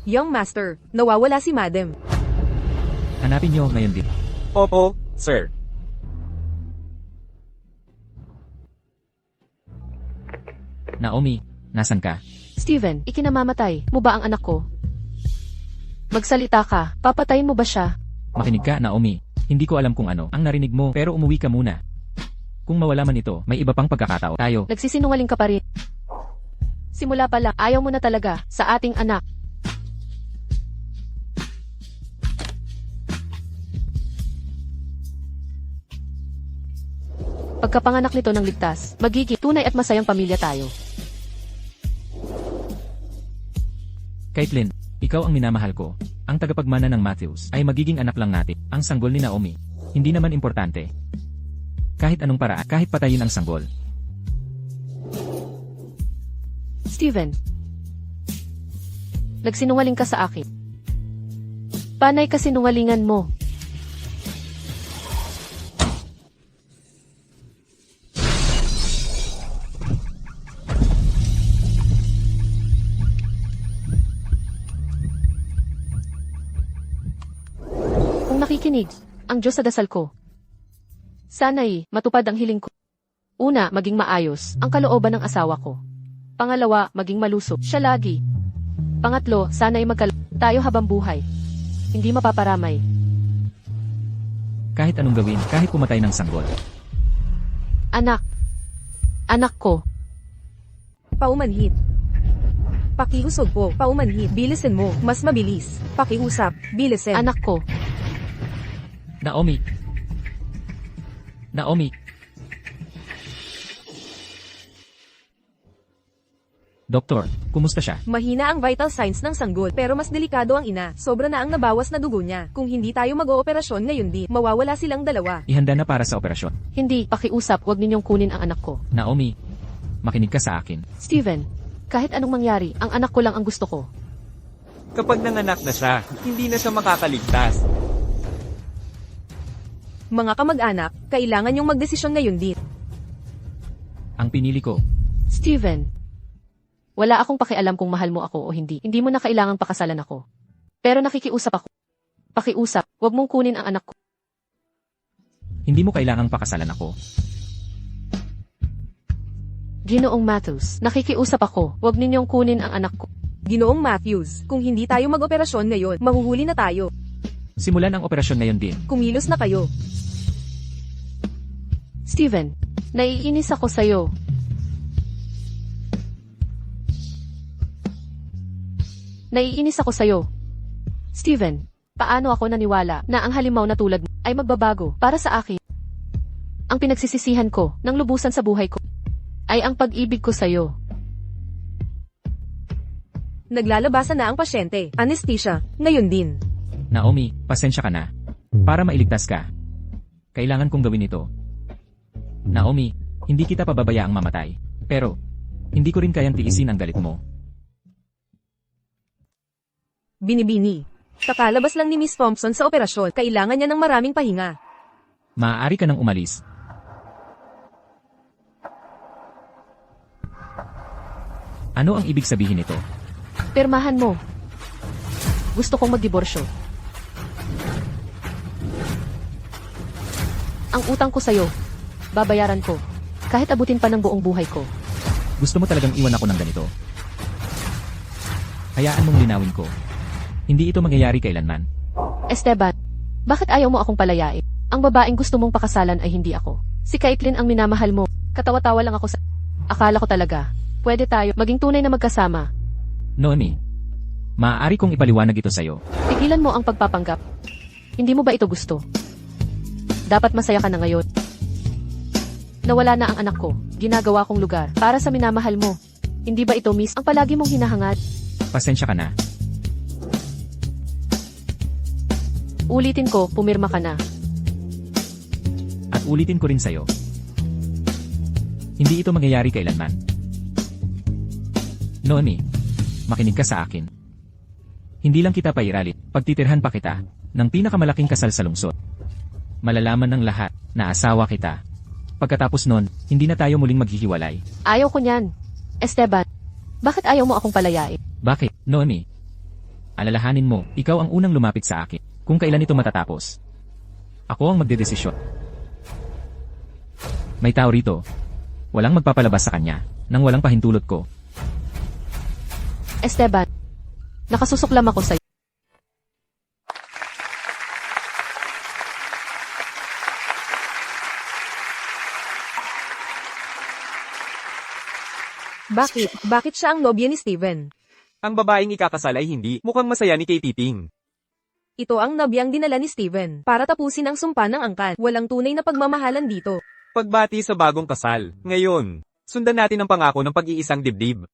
S4: Young Master, nawawala si Madam.
S2: Hanapin niyo ngayon din.
S1: Opo, sir.
S2: Naomi, nasan ka?
S3: Steven, ikinamamatay mo ba ang anak ko? Magsalita ka, papatayin mo ba siya?
S2: Makinig ka, Naomi. Hindi ko alam kung ano ang narinig mo pero umuwi ka muna. Kung mawala man ito, may iba pang pagkakataon tayo.
S3: Nagsisinungaling ka pa rin. Simula pa lang, ayaw mo na talaga sa ating anak. Pagkapanganak nito ng ligtas, magiging tunay at masayang pamilya tayo.
S2: Caitlin, ikaw ang minamahal ko. Ang tagapagmana ng Matthews ay magiging anak lang natin. Ang sanggol ni Naomi. Hindi naman importante. Kahit anong paraan, kahit patayin ang sanggol.
S3: Steven, nagsinungaling ka sa akin. Panay kasinungalingan mo. Kung nakikinig, ang Diyos sa dasal ko. Sana'y matupad ang hiling ko. Una, maging maayos ang kalooban ng asawa ko. Pangalawa, maging malusog siya lagi. Pangatlo, sana'y tayo habang buhay. Hindi mapaparamay.
S2: Kahit anong gawin, kahit pumatay ng sanggol.
S3: Anak. Anak ko.
S4: Paumanhid. Pakiusog po, paumanhid. Bilisin mo, mas mabilis. Pakiusap, bilisin.
S3: Anak ko.
S2: Naomi. Naomi. Doktor, kumusta siya?
S4: Mahina ang vital signs ng sanggol pero mas delikado ang ina. Sobra na ang nabawas na dugo niya. Kung hindi tayo mag-ooperasyon ngayon mawawala silang dalawa.
S2: Ihanda na para sa operasyon.
S3: Hindi, pakiusap, huwag ninyong kunin ang anak ko.
S2: Naomi, makinig ka sa akin.
S3: Steven, kahit anong mangyari, ang anak ko lang ang gusto ko.
S1: Kapag nanganak na siya, hindi na siya makakaligtas.
S4: Mga kamag-anak, kailangan yung magdesisyon ngayon
S2: Ang pinili ko,
S3: Steven, wala akong pakialam kung mahal mo ako o hindi. Hindi mo na kailangang pakasalan ako. Pero nakikiusap ako. Pakiusap, huwag mong kunin ang anak ko.
S2: hindi mo kailangang pakasalan ako.
S3: Ginoong Matthews, nakikiusap ako. Huwag ninyong kunin ang anak ko.
S4: Ginoong Matthews, kung hindi tayo mag-operasyon ngayon, mahuhuli na tayo.
S2: Simulan ang operasyon ngayon din.
S4: Kumilos na kayo.
S3: Steven, naiinis ako sa'yo. Naiinis ako sa'yo. Steven, paano ako naniwala na ang halimaw na tulad mo ay magbabago para sa akin? Ang pinagsisisihan ko ng lubusan sa buhay ko ay ang pag-ibig ko sa'yo.
S4: Naglalabasan na ang pasyente. Anesthesia, ngayon din.
S2: Naomi, pasensya ka na. Para mailigtas ka. Kailangan kong gawin ito. Naomi, hindi kita pababayaang mamatay. Pero, hindi ko rin kayang tiisin ang galit mo.
S4: Binibini. Kakalabas lang ni Miss Thompson sa operasyon. Kailangan niya ng maraming pahinga.
S2: Maaari ka nang umalis. Ano ang ibig sabihin nito?
S3: Pirmahan mo. Gusto kong magdiborsyo. Ang utang ko sa'yo, babayaran ko. Kahit abutin pa ng buong buhay ko.
S2: Gusto mo talagang iwan ako ng ganito? Hayaan mong linawin ko. Hindi ito mangyayari kailanman.
S3: Esteban, Bakit ayaw mo akong palayain? Ang babaeng gusto mong pakasalan ay hindi ako. Si Caitlyn ang minamahal mo. Katawa-tawa lang ako sa... Akala ko talaga. Pwede tayo maging tunay na magkasama.
S2: Noemi, maaari kong ipaliwanag ito sa'yo.
S3: Tigilan mo ang pagpapanggap. Hindi mo ba ito gusto? Dapat masaya ka na ngayon. Nawala na ang anak ko. Ginagawa kong lugar para sa minamahal mo. Hindi ba ito, miss, ang palagi mong hinahangad?
S2: Pasensya ka na.
S3: Ulitin ko, pumirma ka na.
S2: At ulitin ko rin sa'yo. Hindi ito mangyayari kailanman. Noemi, makinig ka sa akin. Hindi lang kita pairalit, pagtitirhan pa kita ng pinakamalaking kasal sa lungsod. Malalaman ng lahat na asawa kita. Pagkatapos nun, hindi na tayo muling maghihiwalay.
S3: Ayaw ko niyan. Esteban, bakit ayaw mo akong palayain?
S2: Bakit, Noemi? Alalahanin mo, ikaw ang unang lumapit sa akin kung kailan ito matatapos. Ako ang magdedesisyon. May tao rito. Walang magpapalabas sa kanya nang walang pahintulot ko.
S3: Esteban, nakasusuklam ako sa'yo.
S4: Bakit? Bakit siya ang nobya ni Steven?
S1: Ang babaeng ikakasal ay hindi. Mukhang masaya ni Katie Ting.
S4: Ito ang nobyang dinala ni Steven para tapusin ang sumpa ng angkan. Walang tunay na pagmamahalan dito.
S1: Pagbati sa bagong kasal. Ngayon, sundan natin ang pangako ng pag-iisang dibdib.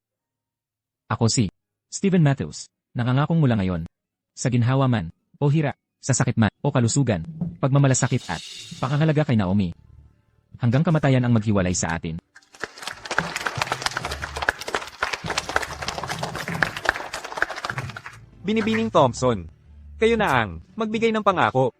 S2: Ako si Steven Matthews. Nakangakong mula ngayon. Sa ginhawa man, o hira, sa sakit man, o kalusugan, pagmamalasakit at pakangalaga kay Naomi. Hanggang kamatayan ang maghiwalay sa atin.
S1: Binibining Thompson. Kayo na ang magbigay ng pangako.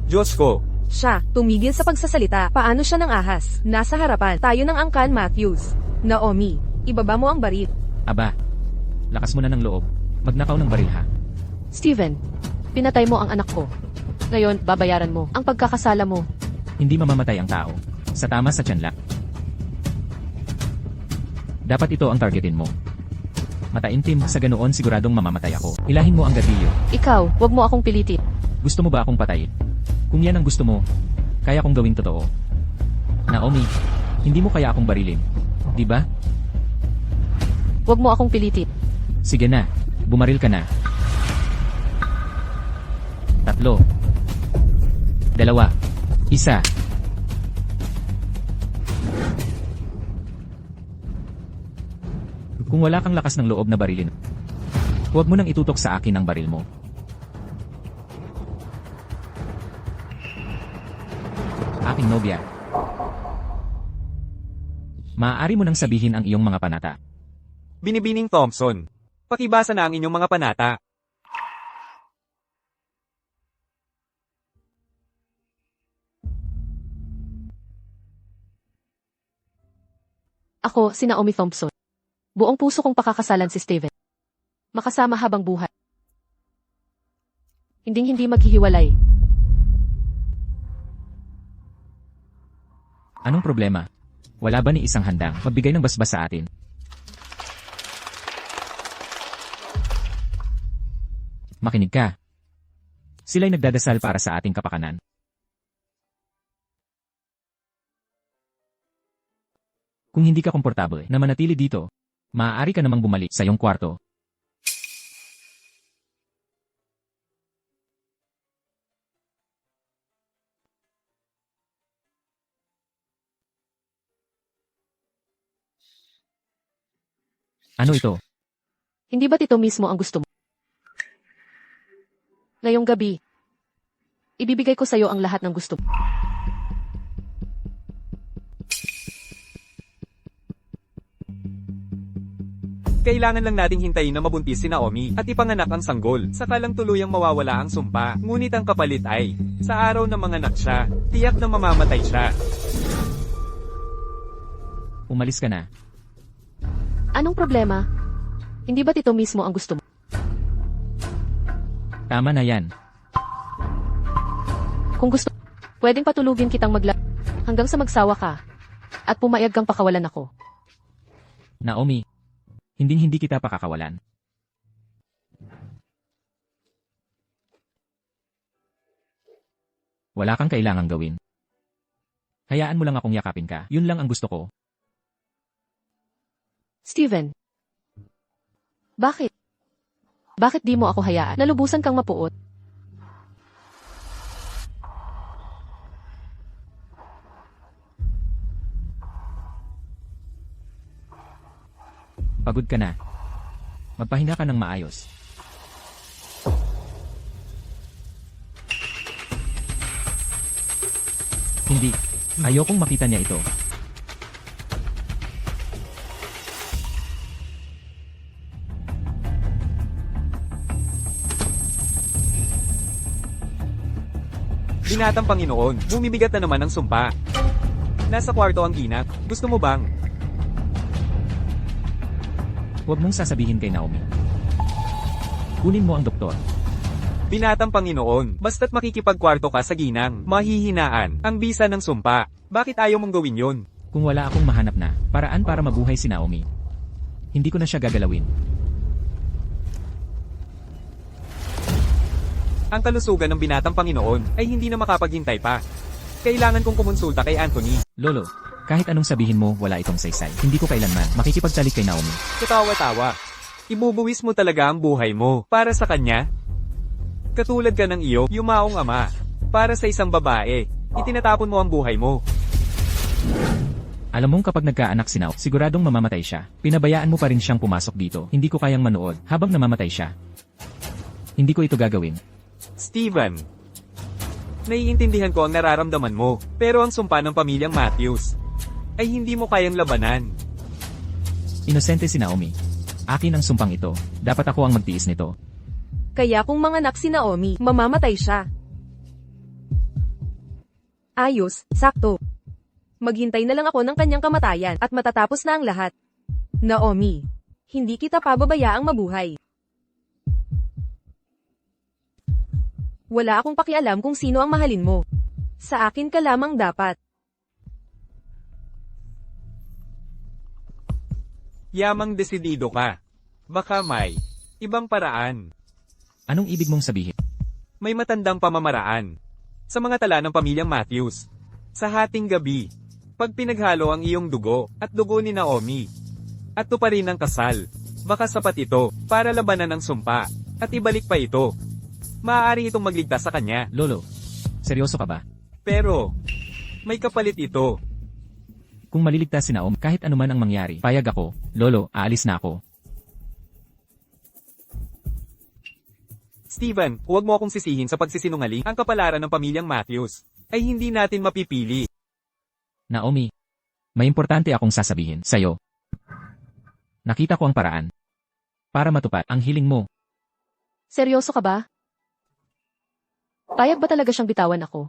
S1: Diyos ko,
S4: Siya, tumigil sa pagsasalita. Paano siya ng ahas? Nasa harapan, tayo ng angkan Matthews. Naomi, ibaba mo ang baril.
S2: Aba, lakas mo na ng loob. Magnakaw ng baril ha.
S3: Steven, pinatay mo ang anak ko. Ngayon, babayaran mo ang pagkakasala mo.
S2: Hindi mamamatay ang tao. Sa tama sa tiyan lang. Dapat ito ang targetin mo. Mataintim, sa ganoon siguradong mamamatay ako. Ilahin mo ang gatilyo.
S3: Ikaw, wag mo akong pilitin.
S2: Gusto mo ba akong patayin? Kung yan ang gusto mo, kaya kong gawing totoo. Naomi, hindi mo kaya akong barilin. Di ba?
S3: Wag mo akong pilitin.
S2: Sige na, bumaril ka na. 3, 2, 1. Kung wala kang lakas ng loob na barilin, huwag mo nang itutok sa akin ang baril mo. Aking nobya. Maaari mo nang sabihin ang iyong mga panata.
S1: Binibining Thompson. Pakibasa na ang inyong mga panata.
S3: Ako, si Naomi Thompson. Buong puso kong pakakasalan si Steven. Makasama habang buhay. Hinding-hindi maghihiwalay.
S2: Anong problema? Wala ba ni isang handang magbigay ng basbas sa atin? Makinig ka. Sila'y nagdadasal para sa ating kapakanan. Kung hindi ka komportable na manatili dito, maaari ka namang bumalik sa iyong kwarto. Ano ito?
S3: Hindi ba't ito mismo ang gusto mo? Ngayong gabi, ibibigay ko sa'yo ang lahat ng gusto mo.
S1: Kailangan lang nating hintayin na mabuntis si Naomi at ipanganak ang sanggol. Saka lang tuluyang mawawala ang sumpa. Ngunit ang kapalit ay, sa araw na manganak siya, tiyak na mamamatay siya.
S2: Umalis ka na.
S3: Anong problema? Hindi ba't ito mismo ang gusto mo?
S2: Tama na yan.
S3: Kung gusto, pwedeng patulugin kitang hanggang sa magsawa ka at pumayag kang pakawalan ako.
S2: Naomi, hindi kita pakakawalan. Wala kang kailangang gawin. Hayaan mo lang akong yakapin ka. Yun lang ang gusto ko.
S3: Steven. Bakit? Bakit di mo ako hayaan? Nalubusan kang mapuot.
S2: Pagod ka na. Magpahinga ka ng maayos. Hindi. Ayokong makita niya ito.
S1: Binatang Panginoon, bumibigat na naman ang sumpa. Nasa kwarto ang ginang. Gusto mo bang?
S2: Huwag mong sasabihin kay Naomi. Kunin mo ang doktor.
S1: Binatang Panginoon, basta't makikipagkwarto ka sa ginang, mahihinaan, ang bisa ng sumpa. Bakit ayaw mong gawin yon?
S2: Kung wala akong mahanap na paraan para mabuhay si Naomi, hindi ko na siya gagalawin.
S1: Ang kalusugan ng binatang Panginoon ay hindi na makapaghintay pa. Kailangan kong kumonsulta kay Anthony.
S2: Lolo, kahit anong sabihin mo, wala itong saysay. Hindi ko kailanman makikipagtalik kay Naomi.
S1: Katawa-tawa. Ibubuwis mo talaga ang buhay mo para sa kanya? Katulad ka ng iyo, yumaong ama. Para sa isang babae, itinatapon mo ang buhay mo.
S2: Alam mong kapag nagkaanak si Naomi, siguradong mamamatay siya. Pinabayaan mo pa rin siyang pumasok dito. Hindi ko kayang manood habang namamatay siya. Hindi ko ito gagawin.
S1: Steven, naiintindihan ko ang nararamdaman mo, pero ang sumpa ng pamilyang Matthews ay hindi mo kayang labanan.
S2: Inosente si Naomi. Akin ang sumpang ito. Dapat ako ang magtiis nito.
S4: Kaya kung manganak si Naomi, mamamatay siya. Ayos, sakto. Maghintay na lang ako ng kanyang kamatayan at matatapos na ang lahat. Naomi, hindi kita pababayaang mabuhay. Wala akong pakialam kung sino ang mahalin mo. Sa akin ka lamang dapat.
S1: Yamang desidido ka. Baka may ibang paraan.
S2: Anong ibig mong sabihin?
S1: May matandang pamamaraan. Sa mga tala ng pamilyang Matthews. Sa hating gabi, pag pinaghalo ang iyong dugo at dugo ni Naomi, at tuparin ang kasal, baka sapat ito para labanan ang sumpa, at ibalik pa ito. Maaari itong magligtas sa kanya.
S2: Lolo, seryoso ka ba?
S1: Pero, may kapalit ito.
S2: Kung maliligtas si Naomi, kahit anuman ang mangyari, payag ako. Lolo, aalis na ako.
S1: Steven, huwag mo akong sisihin sa pagsisinungaling. Ang kapalaran ng pamilyang Matthews ay hindi natin mapipili.
S2: Naomi, may importante akong sasabihin sa'yo. Nakita ko ang paraan para matupad ang hiling mo.
S3: Seryoso ka ba? Payag ba talaga siyang bitawan ako?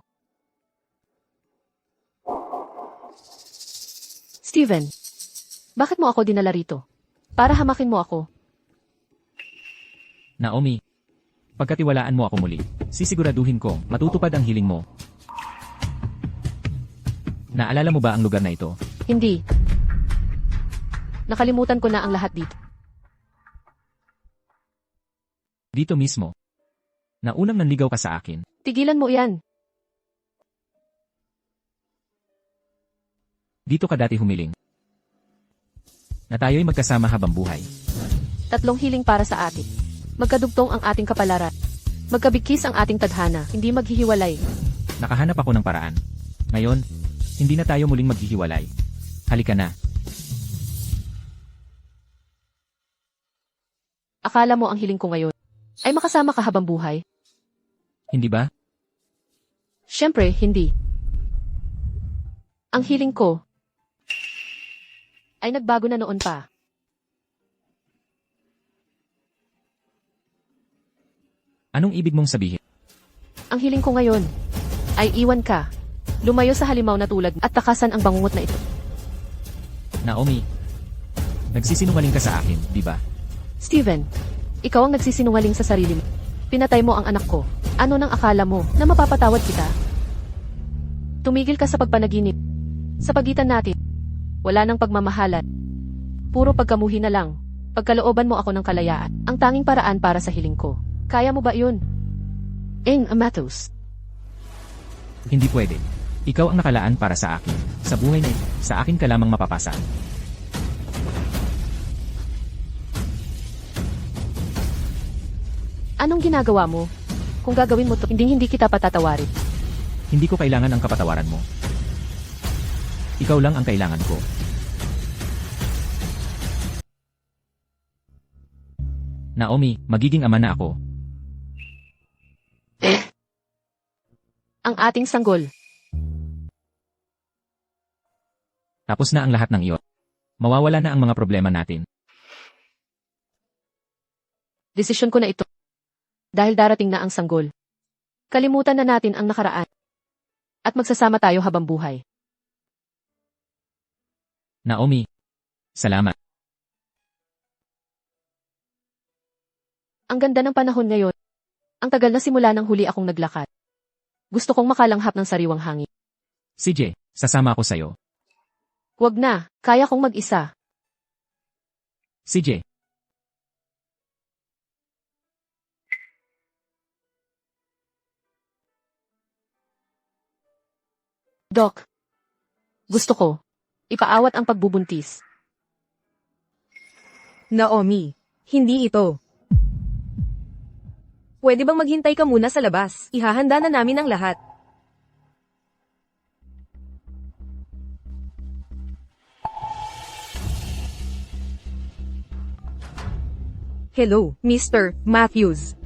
S3: Steven, bakit mo ako dinala rito? Para hamakin mo ako.
S2: Naomi, pagkatiwalaan mo ako muli, sisiguraduhin ko matutupad ang hiling mo. Naalala mo ba ang lugar na ito?
S3: Hindi. Nakalimutan ko na ang lahat dito.
S2: Dito mismo. Naunang nanligaw ka sa akin.
S3: Tigilan mo yan.
S2: Dito ka dati humiling. Na tayo'y magkasama habang buhay.
S3: 3 hiling para sa atin. Magkadugtong ang ating kapalaran. Magkabigkis ang ating tadhana, hindi maghihiwalay.
S2: Nakahanap ako ng paraan. Ngayon, hindi na tayo muling maghihiwalay. Halika na.
S3: Akala mo ang hiling ko ngayon ay makasama ka habang buhay?
S2: Hindi ba?
S3: Siyempre, hindi. Ang hiling ko ay nagbago na noon pa.
S2: Anong ibig mong sabihin?
S3: Ang hiling ko ngayon ay iwan ka, lumayo sa halimaw na tulad at takasan ang bangungot na ito.
S2: Naomi, nagsisinungaling ka sa akin, di ba?
S3: Steven, ikaw ang nagsisinungaling sa sarili mo. Pinatay mo ang anak ko. Ano nang akala mo na mapapatawad kita? Tumigil ka sa pagpanaginip. Sa pagitan natin, wala nang pagmamahalan. Puro pagkamuhi na lang. Pagkalooban mo ako ng kalayaan. Ang tanging paraan para sa hiling ko. Kaya mo ba yun? Amatos.
S2: Hindi pwede. Ikaw ang nakalaan para sa akin. Sa buhay na ito, sa akin ka lamang mapapasa.
S3: Anong ginagawa mo? Kung gagawin mo to, hindi kita patatawarin.
S2: Hindi ko kailangan ang kapatawaran mo. Ikaw lang ang kailangan ko. Naomi, magiging ama na ako.
S3: Ang ating sanggol.
S2: Tapos na ang lahat ng iyon. Mawawala na ang mga problema natin.
S3: Desisyon ko na ito. Dahil darating na ang sanggol. Kalimutan na natin ang nakaraan. At magsasama tayo habang buhay.
S2: Naomi, salamat.
S3: Ang ganda ng panahon ngayon. Ang tagal na simula nang huli akong naglakad. Gusto kong makalanghap ng sariwang hangin.
S2: CJ, sasama ako sa'yo.
S3: Huwag na, kaya kong mag-isa.
S2: CJ,
S3: Doc. Gusto ko. Ipaawat ang pagbubuntis.
S4: Naomi, hindi ito. Pwede bang maghintay ka muna sa labas? Ihahanda na namin ang lahat. Hello, Mr. Matthews.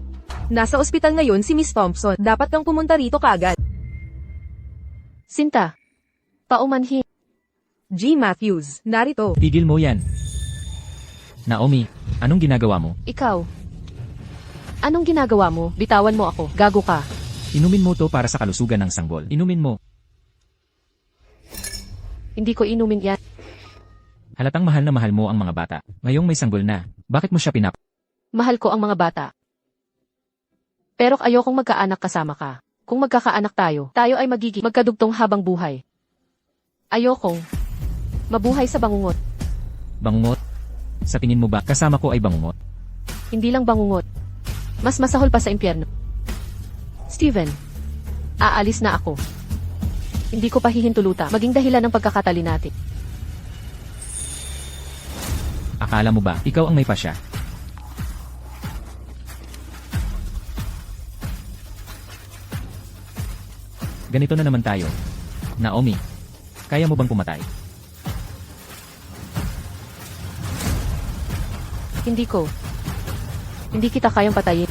S4: Nasa ospital ngayon si Miss Thompson. Dapat kang pumunta rito kaagad.
S3: Sinta. Paumanhin.
S4: G. Matthews, narito.
S2: pigil mo yan. Naomi, anong ginagawa mo?
S3: Ikaw. Anong ginagawa mo? Bitawan mo ako. Gago ka.
S2: Inumin mo to para sa kalusugan ng sanggol. Inumin mo.
S3: Hindi ko inumin yan.
S2: Halatang mahal na mahal mo ang mga bata. Ngayong may sanggol na. Bakit mo siya
S3: Mahal ko ang mga bata. Pero ayokong magkaanak kasama ka. Kung magkakaanak tayo ay magiging magkadugtong habang buhay. Ayokong mabuhay sa bangungot.
S2: Bangungot? Sa tingin mo ba kasama ko ay bangungot?
S3: Hindi lang bangungot. Mas masahol pa sa impyerno. Steven, aalis na ako. Hindi ko pa hihintuluta maging dahilan ng pagkakatali natin.
S2: Akala mo ba ikaw ang may pasya? Ganito na naman tayo. Naomi, kaya mo bang pumatay?
S3: Hindi ko. Hindi kita kayang patayin.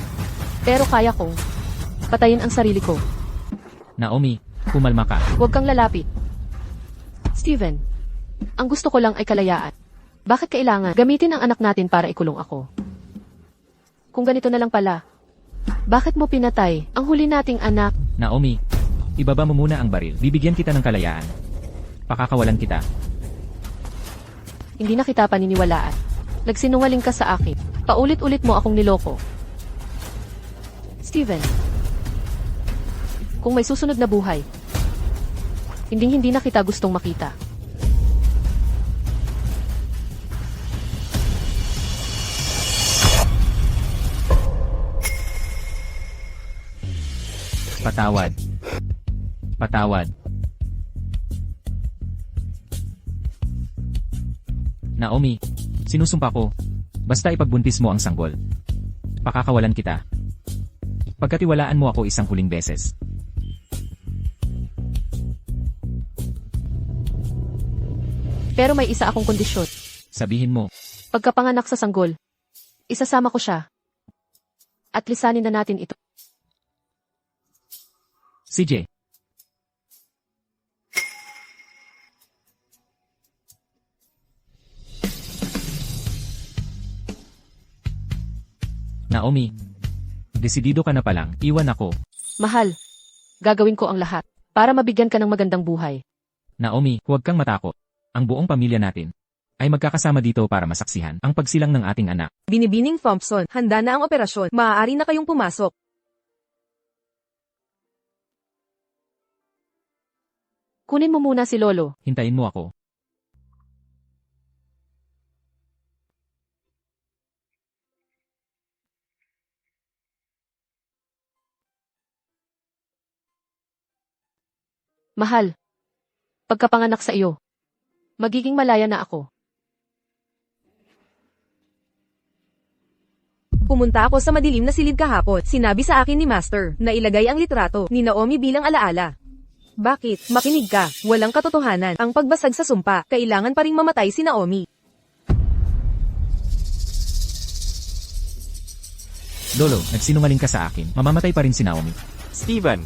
S3: Pero kaya kong patayin ang sarili ko.
S2: Naomi, kumalma ka.
S3: Huwag kang lalapit. Steven, ang gusto ko lang ay kalayaan. Bakit kailangan gamitin ang anak natin para ikulong ako? Kung ganito na lang pala, bakit mo pinatay ang huli nating anak?
S2: Naomi, ibaba mo muna ang baril. Bibigyan kita ng kalayaan. Pakakawalan kita.
S3: Hindi na kita paniniwalaan. Nagsinungaling ka sa akin. Paulit-ulit mo akong niloko. Steven, kung may susunod na buhay, hindi na kita gustong makita.
S2: Patawad. Patawad. Naomi, sinusumpa ko. Basta ipagbuntis mo ang sanggol. Pakakawalan kita. Pagkatiwalaan mo ako isang huling beses.
S3: Pero may isa akong kondisyon.
S2: Sabihin mo,
S3: Pagkapanganak sa sanggol, isasama ko siya. At lisanin na natin ito.
S2: CJ. Naomi, desidido ka na palang, iwan ako.
S3: Mahal, gagawin ko ang lahat para mabigyan ka ng magandang buhay.
S2: Naomi, huwag kang matakot. Ang buong pamilya natin ay magkakasama dito para masaksihan ang pagsilang ng ating anak.
S4: Binibining Thompson, handa na ang operasyon. Maaari na kayong pumasok.
S3: Kunin mo muna si Lolo.
S2: Hintayin mo ako.
S3: Mahal. Pagkapanganak sa iyo. Magiging malaya na ako.
S4: Pumunta ako sa madilim na silid kahapon. Sinabi sa akin ni Master na ilagay ang litrato ni Naomi bilang alaala. Bakit? Makinig ka. Walang katotohanan. Ang pagbasag sa sumpa, kailangan pa ring mamatay si Naomi.
S2: Lolo, nagsinungaling ka sa akin. Mamamatay pa rin si Naomi.
S1: Steven,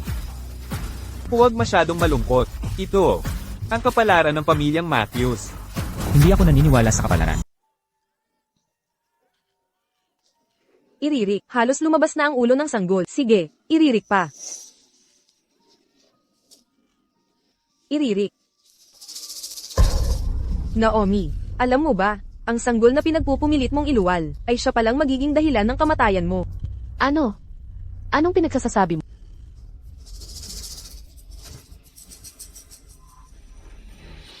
S1: huwag masyadong malungkot. Ito, ang kapalaran ng pamilyang Matthews.
S2: Hindi ako naniniwala sa kapalaran.
S4: Iririk. Halos lumabas na ang ulo ng sanggol. Sige, iririk pa. Iririk. Naomi, alam mo ba, ang sanggol na pinagpupumilit mong iluwal, ay siya palang magiging dahilan ng kamatayan mo.
S3: Ano? Anong pinagsasasabi mo?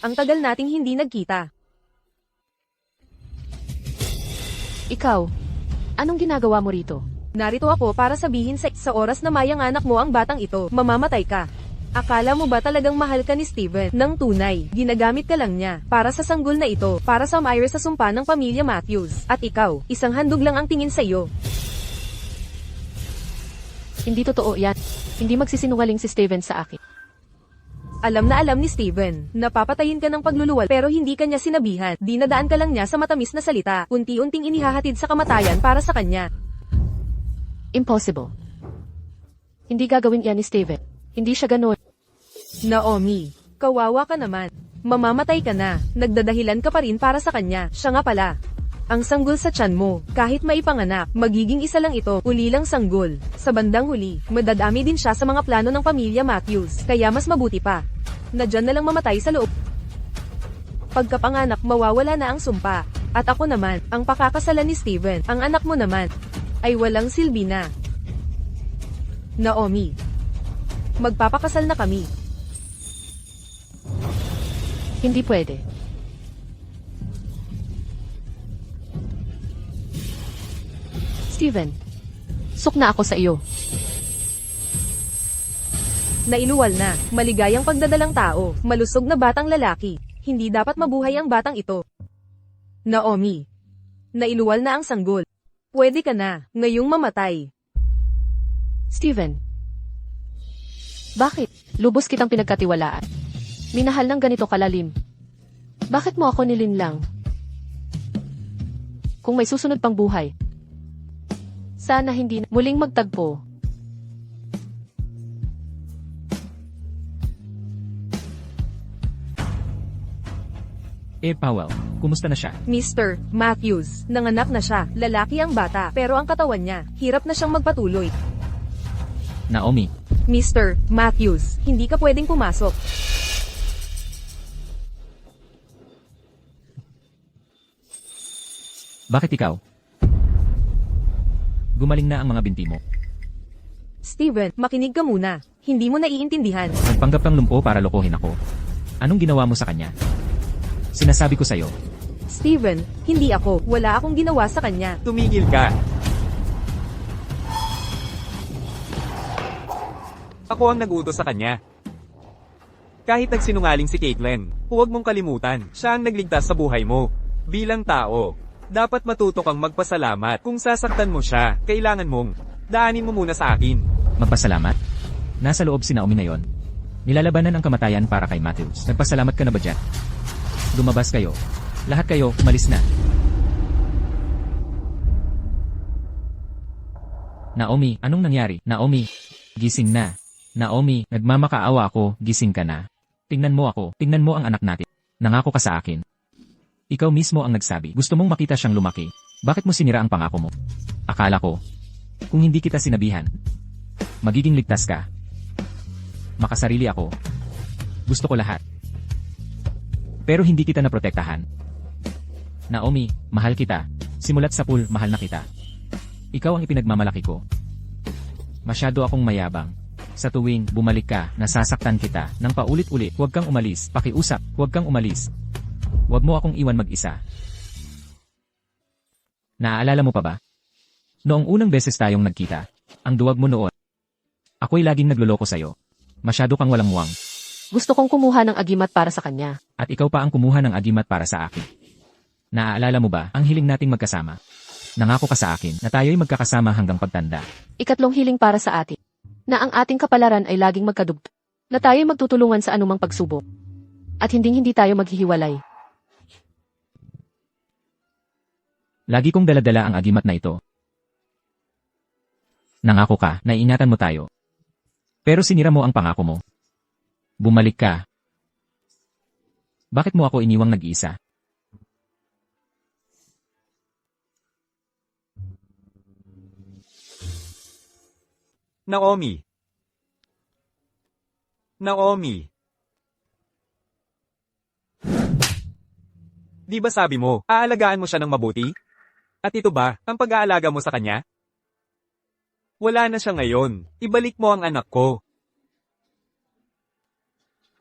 S4: Ang tagal nating hindi nagkita.
S3: Ikaw, anong ginagawa mo rito?
S4: Narito ako para sabihin sa oras na mayang anak mo ang batang ito, mamamatay ka. Akala mo ba talagang mahal ka ni Steven ng tunay? Ginagamit ka lang niya para sa sanggol na ito, para sa Myra sa sumpa ng pamilya Matthews. At ikaw, isang handog lang ang tingin sa iyo.
S3: Hindi totoo yan. Hindi magsisinungaling si Steven sa akin.
S4: Alam na alam ni Steven, napapatayin ka ng pagluluwal pero hindi kanya sinabihan. Dinadaan ka lang niya sa matamis na salita, unti-unting inihahatid sa kamatayan para sa kanya.
S3: Impossible. Hindi gagawin yan ni Steven. Hindi siya ganun.
S4: Naomi, kawawa ka naman. Mamamatay ka na, nagdadahilan ka pa rin para sa kanya. Siya nga pala. Ang sanggol sa tiyan mo, kahit maipanganak, magiging isa lang ito, uli lang sanggol. Sa bandang huli, madadami din siya sa mga plano ng pamilya Matthews. Kaya mas mabuti pa na dyan na lang mamatay sa loob. Pagkapanganak, mawawala na ang sumpa. At ako naman, ang pakakasalan ni Steven, ang anak mo naman, ay walang silbi na. Naomi, magpapakasal na kami.
S3: Hindi pwede. Steven, sukna ako sa iyo.
S4: Nailuwal na, maligayang pagdadalang tao, malusog na batang lalaki. Hindi dapat mabuhay ang batang ito. Naomi, nailuwal na ang sanggol. Pwede ka na, ngayong mamatay.
S3: Steven, bakit? Lubos kitang pinagkatiwalaan. Minahal ng ganito kalalim. Bakit mo ako nilinlang? Kung may susunod pang buhay, sana hindi na muling magtagpo.
S2: Powell, kumusta na siya?
S4: Mr. Matthews, nanganak na siya, lalaki ang bata, pero ang katawan niya, hirap na siyang magpatuloy.
S2: Naomi,
S4: Mr. Matthews, hindi ka pwedeng pumasok.
S2: bakit ikaw? Gumaling na ang mga binti mo.
S4: Steven, makinig ka muna. Hindi mo naiintindihan.
S2: Nagpanggap kang lumpo para lokohin ako. Anong ginawa mo sa kanya? Sinasabi ko sa'yo.
S4: Steven, hindi ako. Wala akong ginawa sa kanya.
S1: Tumigil ka. Ako ang nag-utos sa kanya. Kahit nagsinungaling si Caitlyn, huwag mong kalimutan, siya ang nagligtas sa buhay mo. Bilang tao, dapat matuto kang magpasalamat. Kung sasaktan mo siya, kailangan mong daanin mo muna sa akin.
S2: Magpasalamat? Nasa loob si Naomi na yon. Nilalabanan ang kamatayan para kay Matthews. Nagpasalamat ka na ba dyan? Lumabas kayo. Lahat kayo, umalis na. Naomi, anong nangyari? Naomi, gising na. Naomi, nagmamakaawa ako, gising ka na. Tingnan mo ako, tingnan mo ang anak natin. Nangako ka sa akin. Ikaw mismo ang nagsabi, gusto mong makita siyang lumaki. Bakit mo sinira ang pangako mo? Akala ko, kung hindi kita sinabihan, magiging ligtas ka. Makasarili ako. Gusto ko lahat. Pero hindi kita naprotektahan. Naomi, mahal kita. Simulat sa pool, mahal na kita. Ikaw ang ipinagmamalaki ko. Masyado akong mayabang. Sa tuwing bumalik ka, nasasaktan kita. Nang paulit-ulit, huwag kang umalis. Pakiusap, huwag kang umalis. Huwag mo akong iwan mag-isa. Naaalala mo pa ba? Noong unang beses tayong nagkita, ang duwag mo noon. Ako'y laging nagloloko sa'yo. Masyado kang walang muwang.
S3: Gusto kong kumuha ng agimat para sa kanya.
S2: At ikaw pa ang kumuha ng agimat para sa akin. Naaalala mo ba ang hiling nating magkasama? Nangako ka sa akin na tayo'y magkakasama hanggang pagtanda.
S3: Ikatlong hiling para sa atin. Na ang ating kapalaran ay laging magkadugtong. Na tayo'y magtutulungan sa anumang pagsubok. At hindi tayo maghihiwalay.
S2: Lagi kong daladala ang agimat na ito. Nangako ka na iingatan mo tayo. Pero sinira mo ang pangako mo. Bumalik ka. Bakit mo ako iniwang nag-iisa?
S1: Naomi. Naomi. Di ba sabi mo, aalagaan mo siya ng mabuti? At ito ba, ang pag-aalaga mo sa kanya? Wala na siya ngayon. Ibalik mo ang anak ko.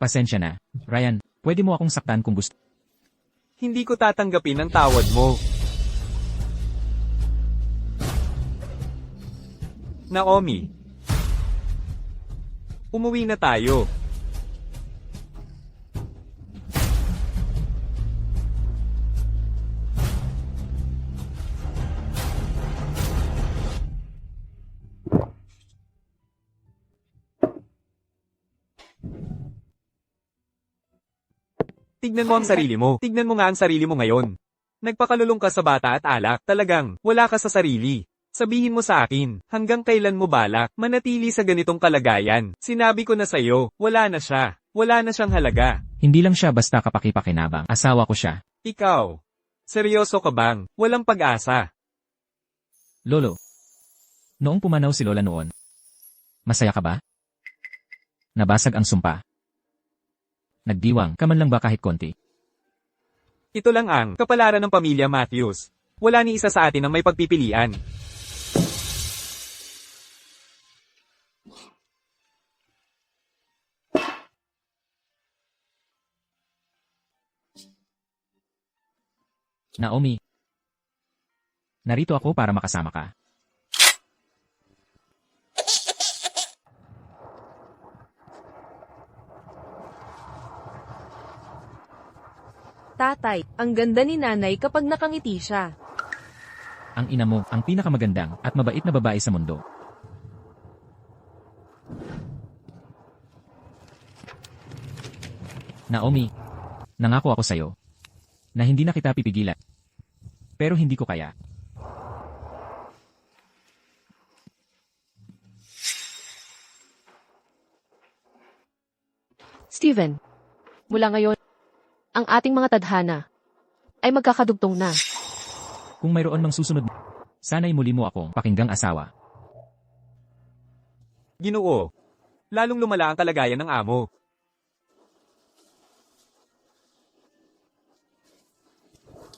S2: Pasensya na. Ryan, pwede mo akong saktan kung gusto.
S1: Hindi ko tatanggapin ang tawad mo. Naomi. Umuwi na tayo. Tignan mo ang sarili mo. Tignan mo nga ang sarili mo ngayon. Nagpakalulong ka sa bata at alak. Talagang, wala ka sa sarili. Sabihin mo sa akin, hanggang kailan mo balak manatili sa ganitong kalagayan? Sinabi ko na sa'yo, wala na siya. Wala na siyang halaga.
S2: Hindi lang siya basta kapakipakinabang. Asawa ko siya.
S1: Ikaw. Seryoso ka bang? Walang pag-asa.
S2: Lolo. Noong pumanaw si Lola noon. Masaya ka ba? Nabasag ang sumpa. Nagdiwang ka man lang ba kahit konti?
S1: Ito lang ang kapalaran ng pamilya Matthews. Wala ni isa sa atin ang may pagpipilian.
S2: Naomi. Narito ako para makasama ka.
S4: Tatay, ang ganda ni nanay kapag nakangiti siya.
S2: Ang ina mo, ang pinakamagandang at mabait na babae sa mundo. Naomi, nangako ako sa'yo na hindi na kita pipigilan. Pero hindi ko kaya.
S3: Steven, mula ngayon, ang ating mga tadhana ay magkakadugtong na.
S2: Kung mayroon mang susunod, sana'y muli mo akong pakinggang asawa.
S1: Ginoo. Lalong lumala ang kalagayan ng amo.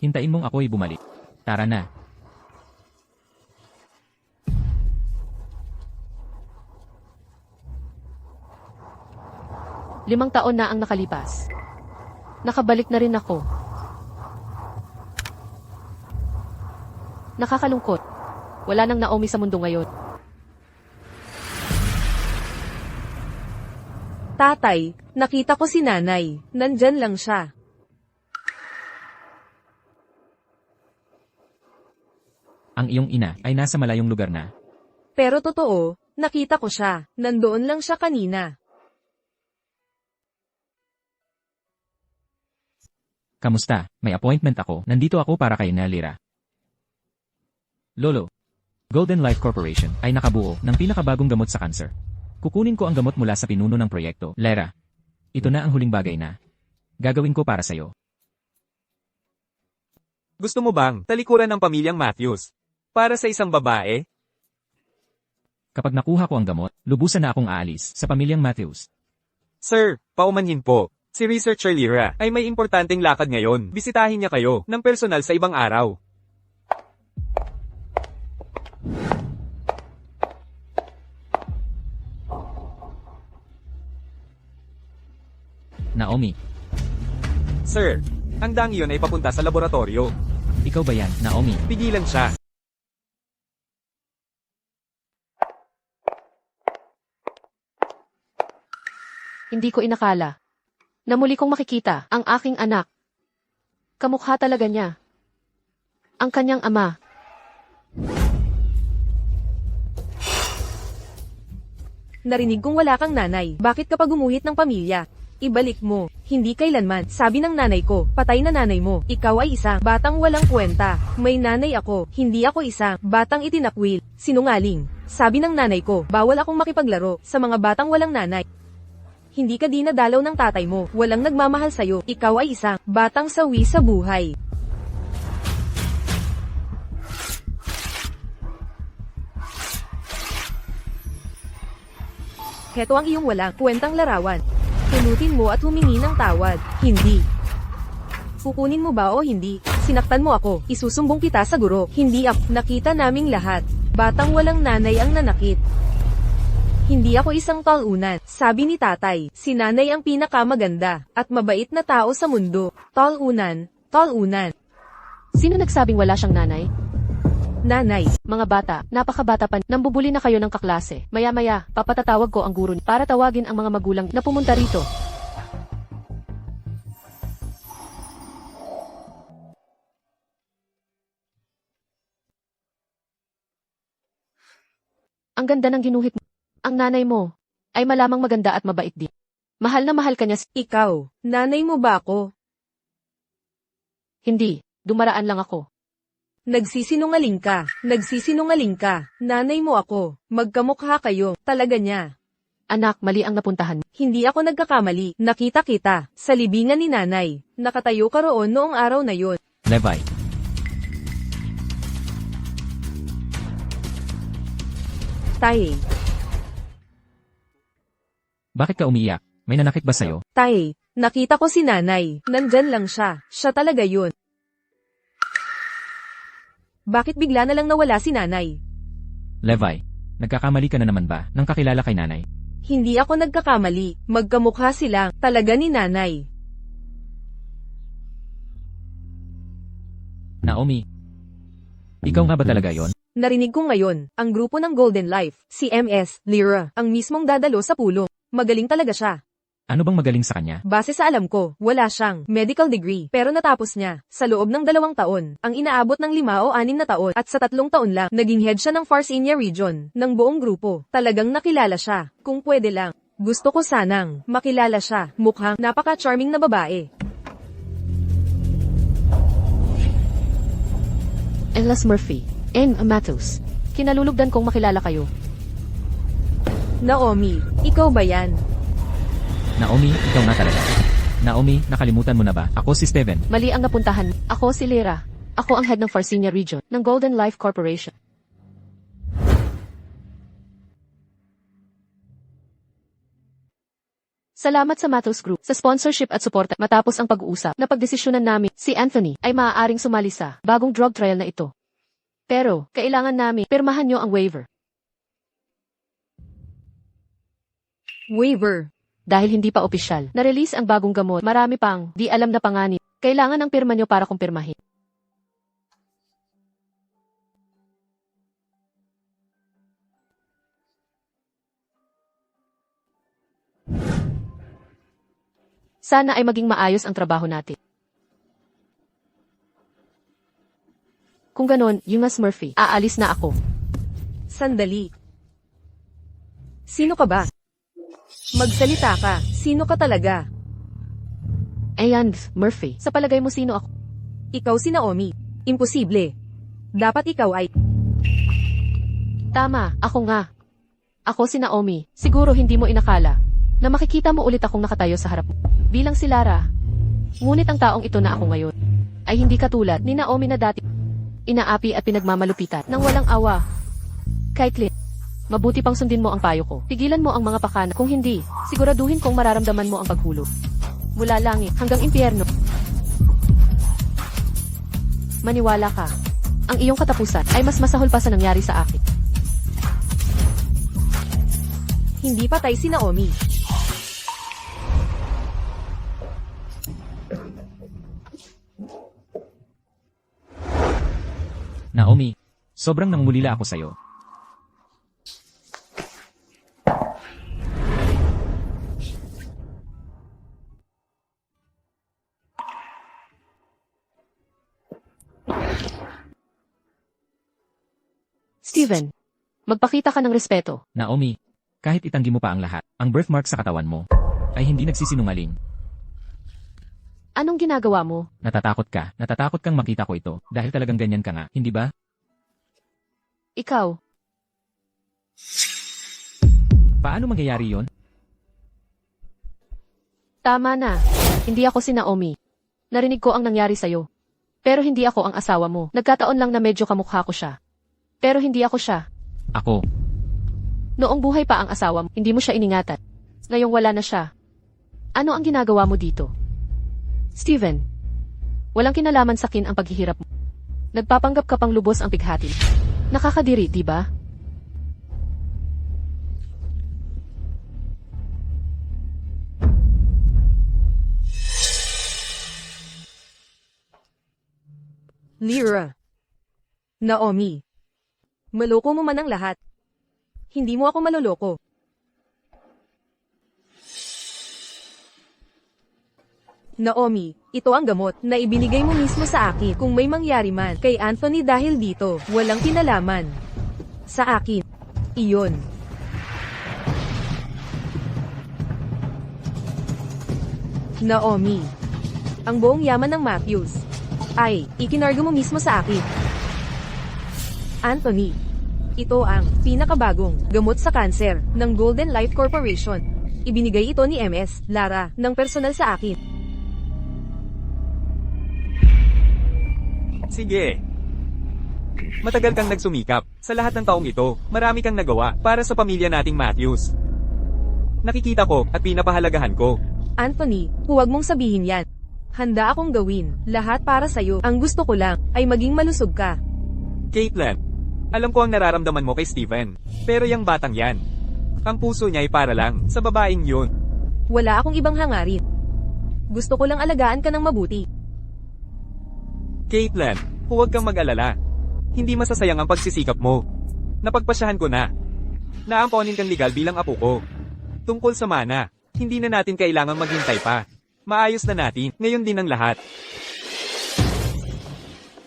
S2: Hintayin mong ako'y bumalik. Tara na.
S3: Limang taon na ang nakalipas. Nakabalik na rin ako. Nakakalungkot. Wala nang Naomi sa mundo ngayon.
S4: Tatay, nakita ko si nanay. Nandyan lang siya.
S2: Ang iyong ina ay nasa malayong lugar na.
S4: Pero totoo, nakita ko siya. Nandoon lang siya kanina.
S2: Kamusta? May appointment ako. Nandito ako para kay Nalira. Lolo. Golden Life Corporation ay nakabuo ng pinakabagong gamot sa kanser. Kukunin ko ang gamot mula sa pinuno ng proyekto. Lera. Ito na ang huling bagay na gagawin ko para sa'yo.
S1: Gusto mo bang talikuran ng pamilyang Matthews? Para sa isang babae?
S2: Kapag nakuha ko ang gamot, lubusan na akong aalis sa pamilyang Matthews.
S1: Sir, paumanhin po. Si Researcher Lyra ay may importanteng lakad ngayon. Bisitahin niya kayo ng personal sa ibang araw.
S2: Naomi,
S1: Sir, ang dang iyon ay papunta sa laboratorio.
S2: ikaw ba yan, Naomi?
S1: Pigilan siya.
S3: Hindi ko inakala na muli kong makikita ang aking anak. Kamukha talaga niya ang kanyang ama.
S4: Narinig kong wala kang nanay. Bakit kapag gumuhit ng pamilya? Ibalik mo. Hindi kailanman. Sabi ng nanay ko, patay na nanay mo. Ikaw ay isang batang walang kwenta. May nanay ako. Hindi ako isang batang itinakwil. Sinungaling. Sabi ng nanay ko, bawal akong makipaglaro sa mga batang walang nanay. Hindi ka dinadalaw ng tatay mo. Walang nagmamahal sa'yo. Ikaw ay isang batang sawi sa buhay. Heto ang iyong walang kwentang larawan. Pulutin mo at humingi ng tawad. Hindi. Kukunin mo ba o hindi? Sinaktan mo ako. Isusumbong kita sa guro. Hindi ako. Nakita naming lahat. Batang walang nanay ang nanakit. Hindi ako isang talunan. Sabi ni tatay, si nanay ang pinakamaganda at mabait na tao sa mundo. Talunan, talunan.
S3: Sino nagsabing wala siyang nanay?
S4: Nanay.
S3: Mga bata, napakabata pa, nambubuli na kayo ng kaklase. Maya-maya, papatatawag ko ang guro para tawagin ang mga magulang na pumunta rito. Ang ganda ng ginuhit mo. Ang nanay mo ay malamang maganda at mabait din. Mahal na mahal ka niya.
S4: Ikaw, nanay mo ba ako?
S3: Hindi, dumaraan lang ako.
S4: Nagsisinungaling ka. Nagsisinungaling ka. Nanay mo ako. Magkamukha kayo. Talaga niya.
S3: Anak, mali ang napuntahan.
S4: Hindi ako nagkakamali. Nakita kita sa libingan ni nanay. Nakatayo ka roon noong araw na yon.
S2: Levi.
S4: Tae.
S2: Bakit ka umiiyak? May nanakit ba sa'yo?
S4: Tae. Nakita ko si nanay. Nandyan lang siya. Siya talaga yun. Bakit bigla na lang nawala si nanay?
S2: Levi, nagkakamali ka na naman ba nang kakilala kay nanay?
S4: Hindi ako nagkakamali. Magkamukha silang talaga ni nanay.
S2: Naomi, ikaw nga ba talaga yon?
S4: Narinig ko ngayon, ang grupo ng Golden Life, si MS, Lyra, ang mismong dadalo sa pulong. Magaling talaga siya.
S2: Ano bang magaling sa kanya?
S4: Base sa alam ko, wala siyang medical degree, pero natapos niya sa loob ng 2 taon, ang inaabot ng 5 o 6 na taon, at sa 3 taon lang, naging head siya ng Farsinia region, ng buong grupo. Talagang nakilala siya. Kung pwede lang, gusto ko sanang makilala siya. Mukhang napaka-charming na babae.
S3: Elas Murphy, and Matos. Kinalulugdan kong makilala kayo.
S4: Naomi, ikaw ba yan?
S2: Naomi, ikaw nga talaga. Naomi, nakalimutan mo na ba? Ako si Steven.
S3: Mali ang napuntahan. Ako si Lyra. Ako ang head ng Farsinia region, ng Golden Life Corporation. Salamat sa Matos Group sa sponsorship at suporta. Matapos ang pag-uusap na pagdesisyonan namin, si Anthony ay maaaring sumali sa bagong drug trial na ito. Pero, kailangan namin pirmahan niyo ang waiver.
S4: Waiver.
S3: Dahil hindi pa opisyal, na-release ang bagong gamot, marami pang di alam na panganib. Kailangan ang pirma niyo para kumpirmahin. Sana ay maging maayos ang trabaho natin. Kung ganon, yung Mas Murphy, aalis na ako.
S4: Sandali. Sino ka ba? Magsalita ka. Sino ka talaga?
S3: Ayan, Murphy. Sa palagay mo sino ako?
S4: Ikaw si Naomi. Imposible. Dapat ikaw ay...
S3: Tama, ako nga. Ako si Naomi. Siguro hindi mo inakala na makikita mo ulit akong nakatayo sa harap mo. Bilang si Lara. Ngunit ang taong ito na ako ngayon ay hindi katulad ni Naomi na dati. Inaapi at pinagmamalupitan ng walang awa. Kaitlyn, mabuti pang sundin mo ang payo ko. Tigilan mo ang mga pakana. Kung hindi, siguraduhin kong mararamdaman mo ang paghulog. Mula langit hanggang impyerno. Maniwala ka. Ang iyong katapusan ay mas masahol pa sa nangyari sa akin.
S4: Hindi patay si Naomi.
S2: Naomi, sobrang nangulila ako sa'yo.
S3: Steven, magpakita ka ng respeto.
S2: Naomi, kahit itanggi mo pa ang lahat, ang birthmark sa katawan mo ay hindi nagsisinungaling.
S3: Anong ginagawa mo?
S2: Natatakot ka. Natatakot kang makita ko ito dahil talagang ganyan ka nga, hindi ba?
S3: Ikaw,
S2: Paano mangyayari yon?
S3: tama na. Hindi ako si Naomi. Narinig ko ang nangyari sa'yo. Pero hindi ako ang asawa mo. Nagkataon lang na medyo kamukha ko siya. Pero hindi ako siya.
S2: Ako,
S3: Noong buhay pa ang asawa mo, hindi mo siya iningatan. Ngayong wala na siya. Ano ang ginagawa mo dito? Steven, walang kinalaman sa akin ang paghihirap mo. Nagpapanggap ka pang lubos ang pighati. Nakakadiri, di ba?
S4: Lyra. Naomi. Maloko mo man ang lahat. Hindi mo ako maloloko. Naomi, ito ang gamot na ibinigay mo mismo sa akin kung may mangyari man kay Anthony dahil dito, walang kinalaman. Sa akin. Iyon. Naomi. Ang buong yaman ng Matthews ay ikinarga mo mismo sa akin. Anthony. Ito ang pinakabagong gamot sa kanser ng Golden Life Corporation. Ibinigay ito ni MS Lara ng personal sa akin.
S1: Sige. Matagal kang nagsumikap. Sa lahat ng taong ito, marami kang nagawa para sa pamilya nating Matthews. Nakikita ko at pinapahalagahan ko.
S4: Anthony, huwag mong sabihin yan. Handa akong gawin lahat para sa'yo. Ang gusto ko lang ay maging malusog ka.
S1: Caitlin, alam ko ang nararamdaman mo kay Steven. Pero yung batang yan, ang puso niya ay para lang sa babaeng yun.
S4: Wala akong ibang hangarin. Gusto ko lang alagaan ka ng mabuti.
S1: Caitlin, huwag kang mag-alala. Hindi masasayang ang pagsisikap mo. Napagpasyahan ko na. Naamponin kang legal bilang apo ko. Tungkol sa mana, hindi na natin kailangang maghintay pa. Maayos na natin, ngayon din ang lahat.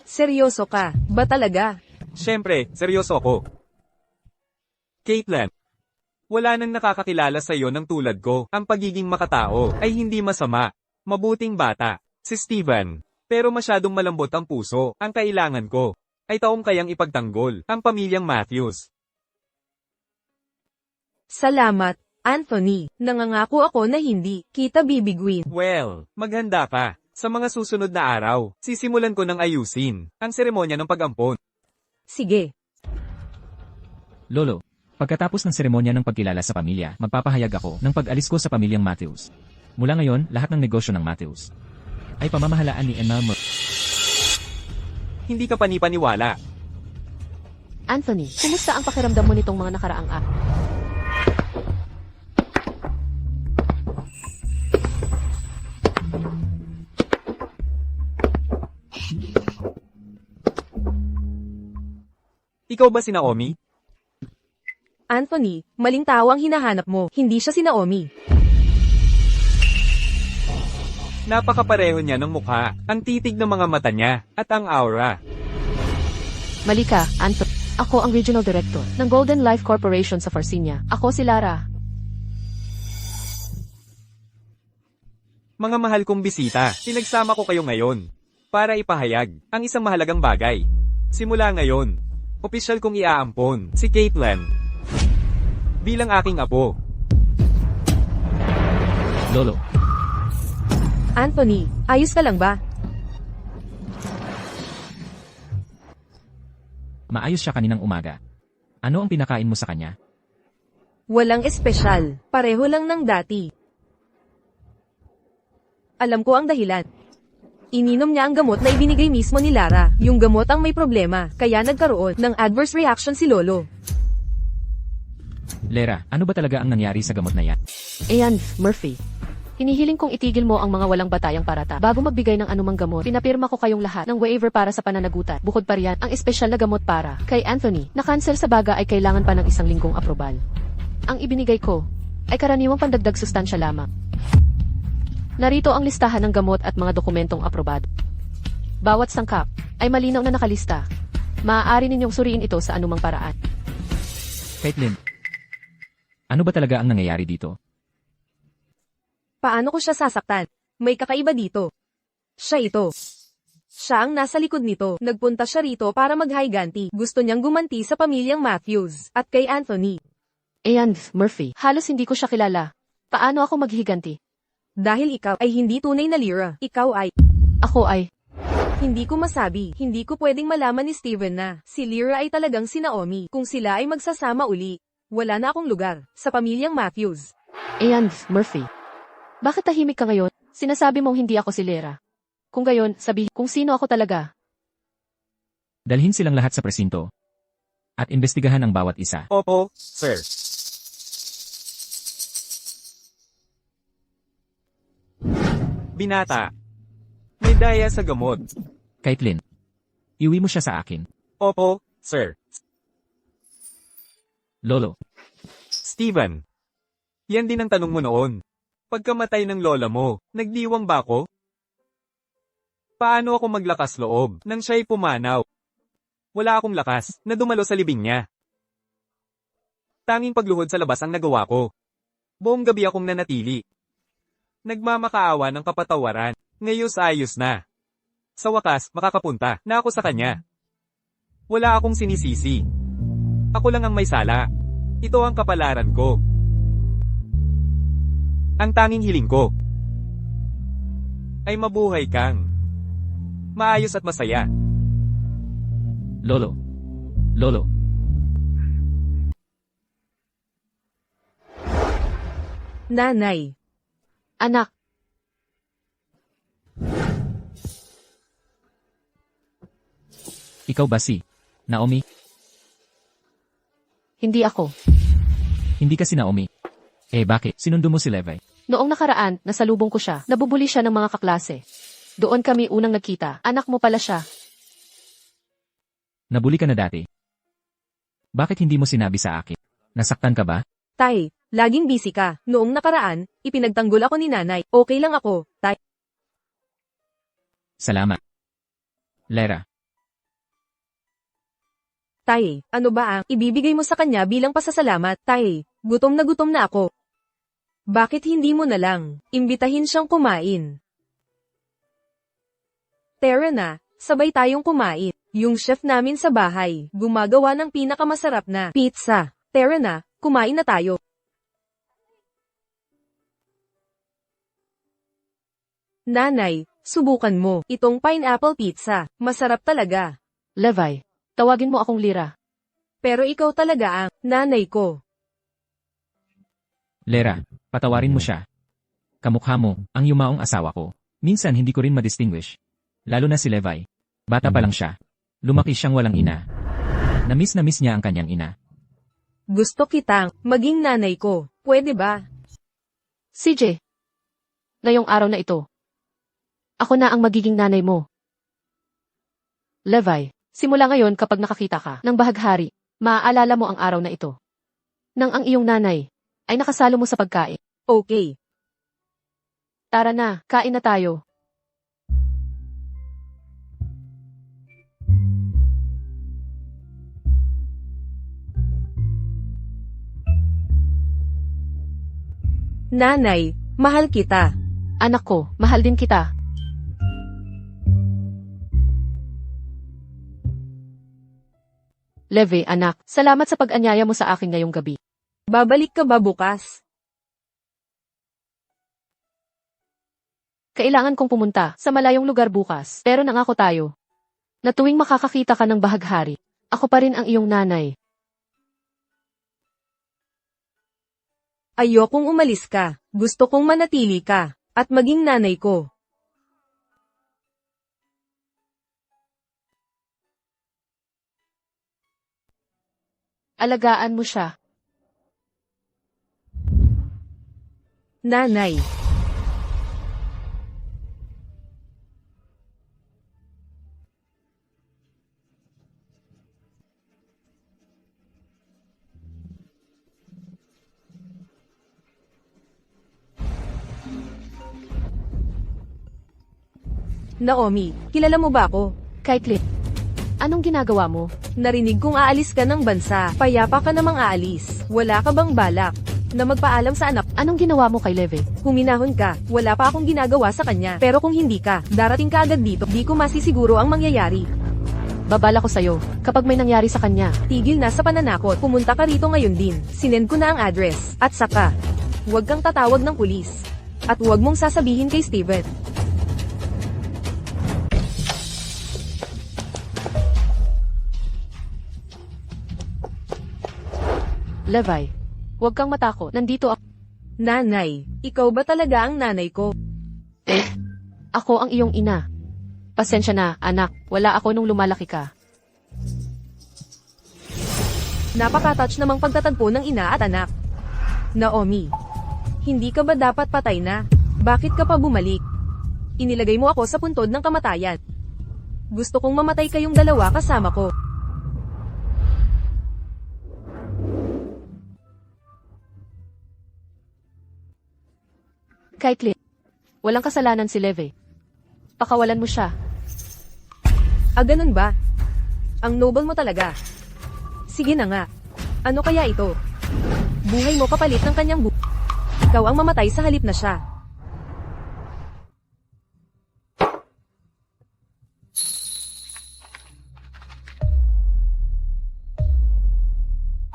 S4: Seryoso ka, ba talaga?
S1: Siyempre, seryoso ako. Caitlin, wala nang nakakakilala sa iyo ng tulad ko. Ang pagiging makatao ay hindi masama. Mabuting bata, si Steven. Pero masyadong malambot ang puso. Ang kailangan ko ay taong kayang ipagtanggol ang pamilyang Matthews.
S4: Salamat, Anthony. Nangangako ako na hindi kita bibiguin.
S1: Well, maghanda ka. Sa mga susunod na araw, sisimulan ko ng ayusin ang seremonya ng pag-ampon.
S4: Sige.
S2: Lolo, pagkatapos ng seremonya ng pagkilala sa pamilya, magpapahayag ako ng pag-alis ko sa pamilyang Matthews. Mula ngayon, lahat ng negosyo ng Matthews ay pamamahalaan ni Enma
S1: Hindi ka panipaniwala.
S3: Anthony, kumusta ang pakiramdam mo nitong mga nakaraang araw?
S1: Ikaw ba si Naomi?
S4: Anthony, maling tao ang hinahanap mo. Hindi siya si Naomi.
S1: Napakapareho niya ng mukha, ang titig ng mga mata niya, at ang aura.
S3: Mali ka, Anthony. Ako ang Regional Director ng Golden Life Corporation sa Farsinia. Ako si Lara.
S1: Mga mahal kong bisita, pinagsama ko kayo ngayon para ipahayag ang isang mahalagang bagay. Simula ngayon, opisyal kong iaampon si Caitlin bilang aking apo.
S2: Lolo,
S4: Anthony, ayos ka lang ba?
S2: maayos siya kaninang umaga. Ano ang pinakain mo sa kanya?
S4: Walang espesyal. Pareho lang ng dati. Alam ko ang dahilan. Ininom niya ang gamot na ibinigay mismo ni Lara. Yung gamot ang may problema, kaya nagkaroon ng adverse reaction si Lolo.
S2: Lera, ano ba talaga ang nangyari sa gamot na yan?
S3: Ayan, Murphy. Hinihiling kong itigil mo ang mga walang batayang parata. Bago magbigay ng anumang gamot, pinapirma ko kayong lahat ng waiver para sa pananagutan. Bukod pa riyan, ang espesyal na gamot para kay Anthony, na cancer sa baga ay kailangan pa ng 1 linggong aprobal. Ang ibinigay ko ay karaniwang pandagdag sustansya lamang. Narito ang listahan ng gamot at mga dokumentong aprobado. Bawat sangkap ay malinaw na nakalista. Maaari ninyong suriin ito sa anumang paraan.
S2: Caitlin, ano ba talaga ang nangyayari dito?
S4: Paano ko siya sasaktan? May kakaiba dito. Siya ito. Siya ang nasa likod nito. Nagpunta siya rito para maghiganti. Gusto niyang gumanti sa pamilyang Matthews at kay Anthony.
S3: Ian Murphy, halos hindi ko siya kilala. Paano ako maghiganti?
S4: Dahil ikaw ay hindi tunay na Lyra. Ikaw ay...
S3: Ako ay...
S4: Hindi ko masabi. Hindi ko pwedeng malaman ni Steven na si Lyra ay talagang si Naomi. Kung sila ay magsasama uli, wala na akong lugar sa pamilyang Matthews.
S3: Ian Murphy. Bakit tahimik ka ngayon? Sinasabi mong hindi ako si Lyra. Kung gayon, sabihin kung sino ako talaga.
S2: Dalhin silang lahat sa presinto. At imbestigahan ang bawat isa.
S1: Opo, sir. Binata. May daya sa gamot.
S2: Caitlin, iwi mo siya sa akin.
S1: Opo, sir.
S2: Lolo,
S1: Steven. Yan din ang tanong mo noon. Pagkamatay ng lola mo, nagdiwang ba ako? Paano ako maglakas loob nang siya'y pumanaw? Wala akong lakas na dumalo sa libing niya. Tanging pagluhod sa labas ang nagawa ko. Buong gabi akong nanatili. Nagmamakaawa ng kapatawaran. Ngayos-ayos na. Sa wakas, makakapunta na ako sa kanya. Wala akong sinisisi. Ako lang ang may sala. Ito ang kapalaran ko. Ang tanging hiling ko ay mabuhay kang maayos at masaya.
S2: Lolo, Lolo,
S4: Nanay.
S3: Anak,
S2: ikaw ba si Naomi?
S3: hindi ako.
S2: Hindi ka si Naomi. Eh bakit? Sinundo mo si Levi.
S3: Noong nakaraan, nasalubong ko siya. Nabubuli siya ng mga kaklase. Doon kami unang nagkita. Anak mo pala siya.
S2: Nabuli ka na dati. Bakit hindi mo sinabi sa akin? Nasaktan ka ba?
S4: Tay, laging busy ka. Noong nakaraan, ipinagtanggol ako ni nanay. Okay lang ako, tay.
S2: Salamat. Lera,
S4: Tay, ano ba ang ibibigay mo sa kanya bilang pasasalamat? Tay, gutom na ako. Bakit hindi mo na lang imbitahin siyang kumain? Tara na, sabay tayong kumain. Yung chef namin sa bahay, gumagawa ng pinakamasarap na pizza. Tara na, kumain na tayo. Nanay, subukan mo itong pineapple pizza. Masarap talaga.
S3: Levi, tawagin mo akong Lyra.
S4: Pero ikaw talaga ang nanay ko.
S2: Lera, patawarin mo siya. Kamukha mo, ang yumaong asawa ko. Minsan hindi ko rin madistinguish. Lalo na si Levi. Bata pa lang siya. Lumaki siyang walang ina. Na-miss niya ang kanyang ina.
S4: Gusto kitang maging nanay ko. Pwede ba?
S3: CJ, ngayong araw na ito, ako na ang magiging nanay mo. Levi, simula ngayon kapag nakakita ka ng bahaghari, maaalala mo ang araw na ito. Nang ang iyong nanay ay nakasalo mo sa pagkain.
S4: Okay.
S3: Tara na, kain na tayo.
S4: Nanay, mahal kita.
S3: Anak ko, mahal din kita. Levi, anak, salamat sa pag-anyaya mo sa akin ngayong gabi.
S4: Babalik ka ba bukas?
S3: Kailangan kong pumunta sa malayong lugar bukas, pero nangako tayo na tuwing makakakita ka ng bahaghari, ako pa rin ang iyong nanay.
S4: Ayokong umalis ka. Gusto kong manatili ka at maging nanay ko.
S3: Alagaan mo siya.
S4: Nanay. Naomi, kilala mo ba ako?
S3: Caitlin, Anong ginagawa mo?
S4: Narinig kong aalis ka ng bansa. Payapa ka namang aalis. Wala ka bang balak na magpaalam sa anak?
S3: Anong ginawa mo kay Leve?
S4: Huminahon ka. Wala pa akong ginagawa sa kanya. Pero kung hindi ka, darating ka agad dito. Di ko masisiguro ang mangyayari.
S3: Babala ko sa'yo, kapag may nangyari sa kanya.
S4: Tigil na sa pananakot. Pumunta ka rito ngayon din. Sinend ko na ang address. At saka, huwag kang tatawag ng pulis. At huwag mong sasabihin kay Steven.
S3: Levi, huwag kang matakot. Nandito ako.
S4: Nanay, ikaw ba talaga ang nanay ko?
S3: Ako ang iyong ina. Pasensya na, anak. Wala ako nung lumalaki ka.
S4: Napaka-touch namang pagtatagpo ng ina at anak. Naomi, hindi ka ba dapat patay na? Bakit ka pa bumalik? Inilagay mo ako sa puntod ng kamatayan. Gusto kong mamatay kayong dalawa kasama ko.
S3: Caitlyn, walang kasalanan si Leve. Pakawalan mo siya.
S4: Ganun ba? Ang noble mo talaga. Sige na nga. Ano kaya ito? Buhay mo kapalit ng kanyang Ikaw ang mamatay sa halip na siya.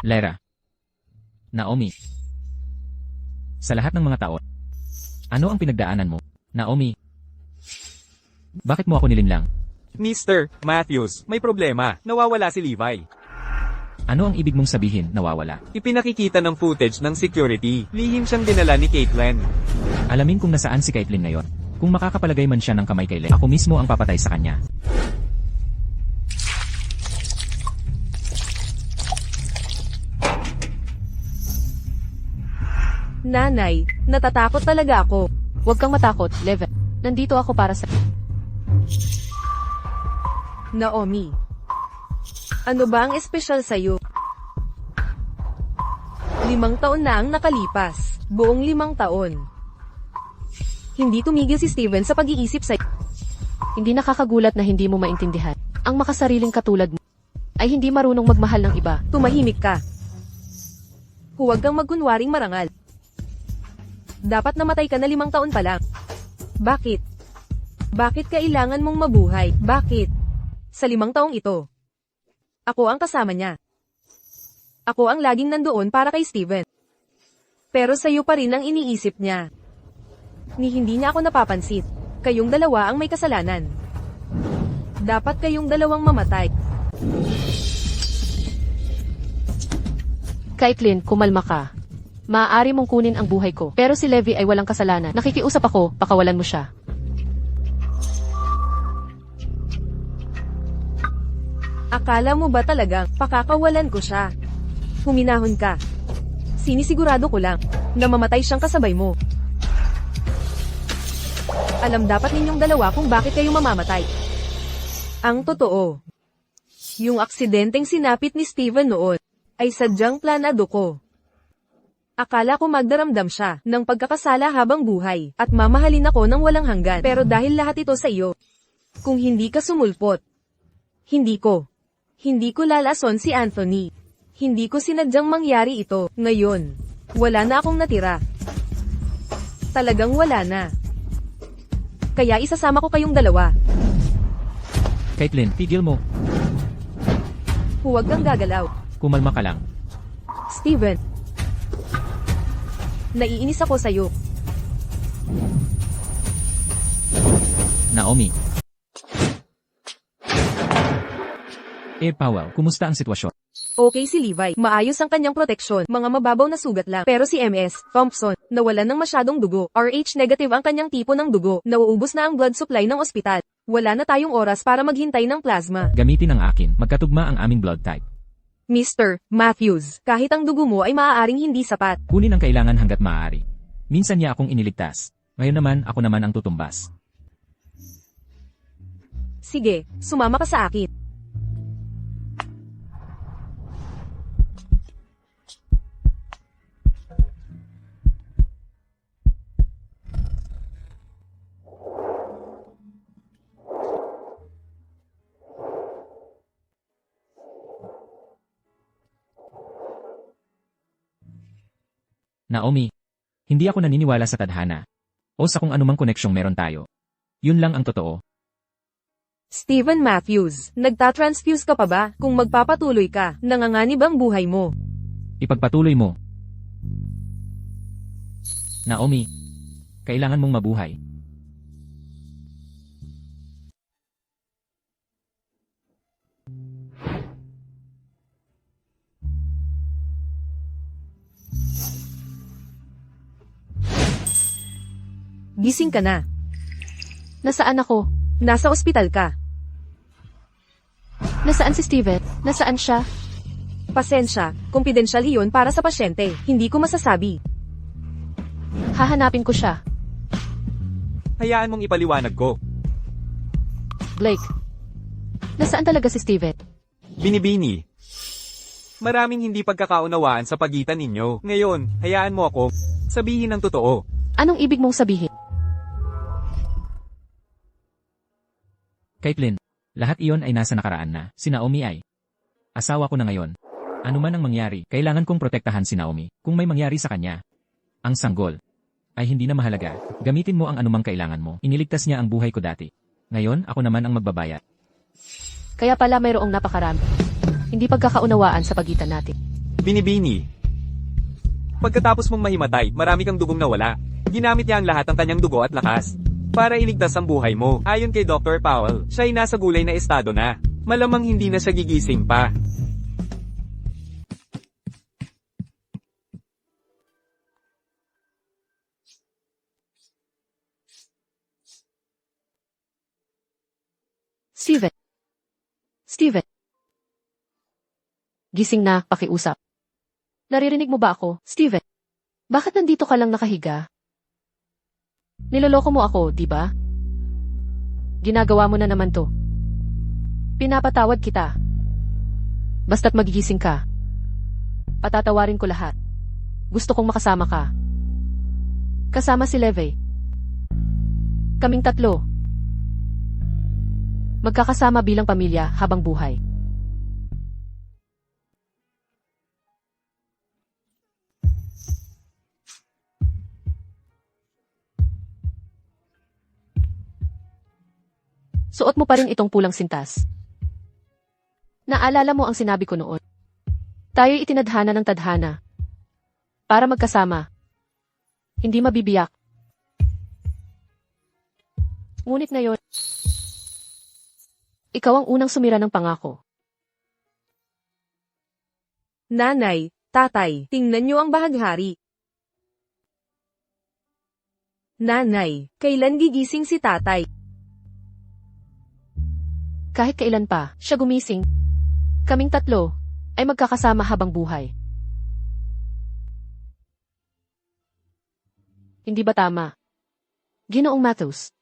S2: Lera. Naomi. Sa lahat ng mga tao, ano ang pinagdaanan mo? Naomi. Bakit mo ako nilinlang?
S1: Mr. Matthews, may problema. Nawawala si Levi.
S2: Ano ang ibig mong sabihin, nawawala?
S1: Ipinakikita ng footage ng security. Lihim siyang dinala ni Caitlyn.
S2: Alamin kung nasaan si Caitlyn ngayon. Kung makakapalagay man siya ng kamay kay Le, ako mismo ang papatay sa kanya.
S4: Nanay, natatakot talaga ako.
S3: Huwag kang matakot, Leve. Nandito ako para sa...
S4: Naomi, ano ba ang espesyal sa'yo? 5 taon na ang nakalipas. Buong 5 taon. Hindi tumigil si Steven sa pag-iisip sa'yo.
S3: Hindi nakakagulat na hindi mo maintindihan. Ang makasariling katulad mo ay hindi marunong magmahal ng iba.
S4: Tumahimik ka. Huwag kang magkunwaring marangal. Dapat namatay ka na 5 taon pa lang. Bakit? Bakit kailangan mong mabuhay? Bakit? Sa 5 taong ito, ako ang kasama niya. Ako ang laging nandoon para kay Steven. Pero sa'yo pa rin ang iniisip niya. Ni hindi niya ako napapansin. Kayong dalawa ang may kasalanan. Dapat kayong dalawang mamatay.
S3: Caitlyn, kumalma ka. Maaari mong kunin ang buhay ko. Pero si Levi ay walang kasalanan. Nakikiusap ako, pakawalan mo siya.
S4: Akala mo ba talagang pakakawalan ko siya? Huminahon ka. Sinisigurado ko lang na mamatay siyang kasabay mo. Alam dapat ninyong dalawa kung bakit kayo mamamatay. Ang totoo, yung aksidenteng sinapit ni Steven noon ay sadyang planado ko. Akala ko magdaramdam siya ng pagkakasala habang buhay at mamahalin ako ng walang hanggan. Pero dahil lahat ito sa iyo, kung hindi ka sumulpot, hindi ko lalason si Anthony. Hindi ko sinadyang mangyari ito. Ngayon, wala na akong natira. Talagang wala na. Kaya isasama ko kayong dalawa.
S2: Caitlyn, tigil mo.
S4: Huwag kang gagalaw.
S2: Kumalma ka lang.
S4: Steven. Naiinis ako sa'yo.
S2: Naomi. Powell, kumusta ang sitwasyon?
S4: Okay si Levi. Maayos ang kanyang proteksyon. Mga mababaw na sugat lang. Pero si MS, Thompson, nawalan ng masyadong dugo. RH negative ang kanyang tipo ng dugo. Nauubos na ang blood supply ng ospital. Wala na tayong oras para maghintay ng plasma.
S2: Gamitin ang akin. Magkatugma ang aming blood type.
S4: Mr. Matthews, kahit ang dugo mo ay maaaring hindi sapat.
S2: Kunin ang kailangan hanggat maaari. Minsan niya akong iniligtas. Ngayon naman, ako naman ang tutumbas.
S4: Sige, sumama ka sa akin.
S2: Naomi, hindi ako naniniwala sa tadhana. O sa kung anumang koneksyong meron tayo. Yun lang ang totoo.
S4: Steven Matthews, nagtatransfuse ka pa ba? Kung magpapatuloy ka, nanganganib ang buhay mo.
S2: Ipagpatuloy mo. Naomi, kailangan mong mabuhay.
S4: Gising ka na.
S3: Nasaan ako?
S4: Nasa ospital ka.
S3: Nasaan si Steven? Nasaan siya?
S4: Pasensya, kumpidensyal iyon para sa pasyente. Hindi ko masasabi.
S3: Hahanapin ko siya.
S1: Hayaan mong ipaliwanag ko.
S3: Blake. Nasaan talaga si Steven?
S1: Binibini. Maraming hindi pagkakaunawaan sa pagitan ninyo. Ngayon, hayaan mo ako. Sabihin ang totoo.
S3: Anong ibig mong sabihin?
S2: Caitlin, lahat iyon ay nasa nakaraan na. Si Naomi ay asawa ko na ngayon. Ano man ang mangyari, kailangan kong protektahan si Naomi. Kung may mangyari sa kanya, ang sanggol ay hindi na mahalaga. Gamitin mo ang anumang kailangan mo. Iniligtas niya ang buhay ko dati. Ngayon, ako naman ang magbabayad.
S3: Kaya pala mayroong napakarami. Hindi pagkakaunawaan sa pagitan natin.
S1: Binibini. Pagkatapos mong mahimatay, marami kang dugong nawala. Ginamit niya ang lahat ng kanyang dugo at lakas para iligtas ang buhay mo. Ayon kay Dr. Powell, siya ay nasa gulay na estado na. Malamang hindi na siya gigising pa.
S3: Steven. Steven. Gising na, pakiusap. Naririnig mo ba ako, Steven? Bakit nandito ka lang nakahiga? Niloloko mo ako, di ba? Ginagawa mo na naman to. Pinapatawad kita. Basta't magigising ka. Patatawarin ko lahat. Gusto kong makasama ka. Kasama si Leve. Kaming tatlo. Magkakasama bilang pamilya habang buhay. Suot mo pa rin itong pulang sintas. Naalala mo ang sinabi ko noon. Tayo'y itinadhana ng tadhana. Para magkasama. Hindi mabibiyak. Ngunit ngayon, ikaw ang unang sumira ng pangako.
S4: Nanay, tatay, tingnan niyo ang bahaghari. Nanay, kailan gigising si tatay?
S3: Kahit kailan pa, siya gumising. Kaming tatlo ay magkakasama habang buhay. Hindi ba tama? Ginoong Matthews.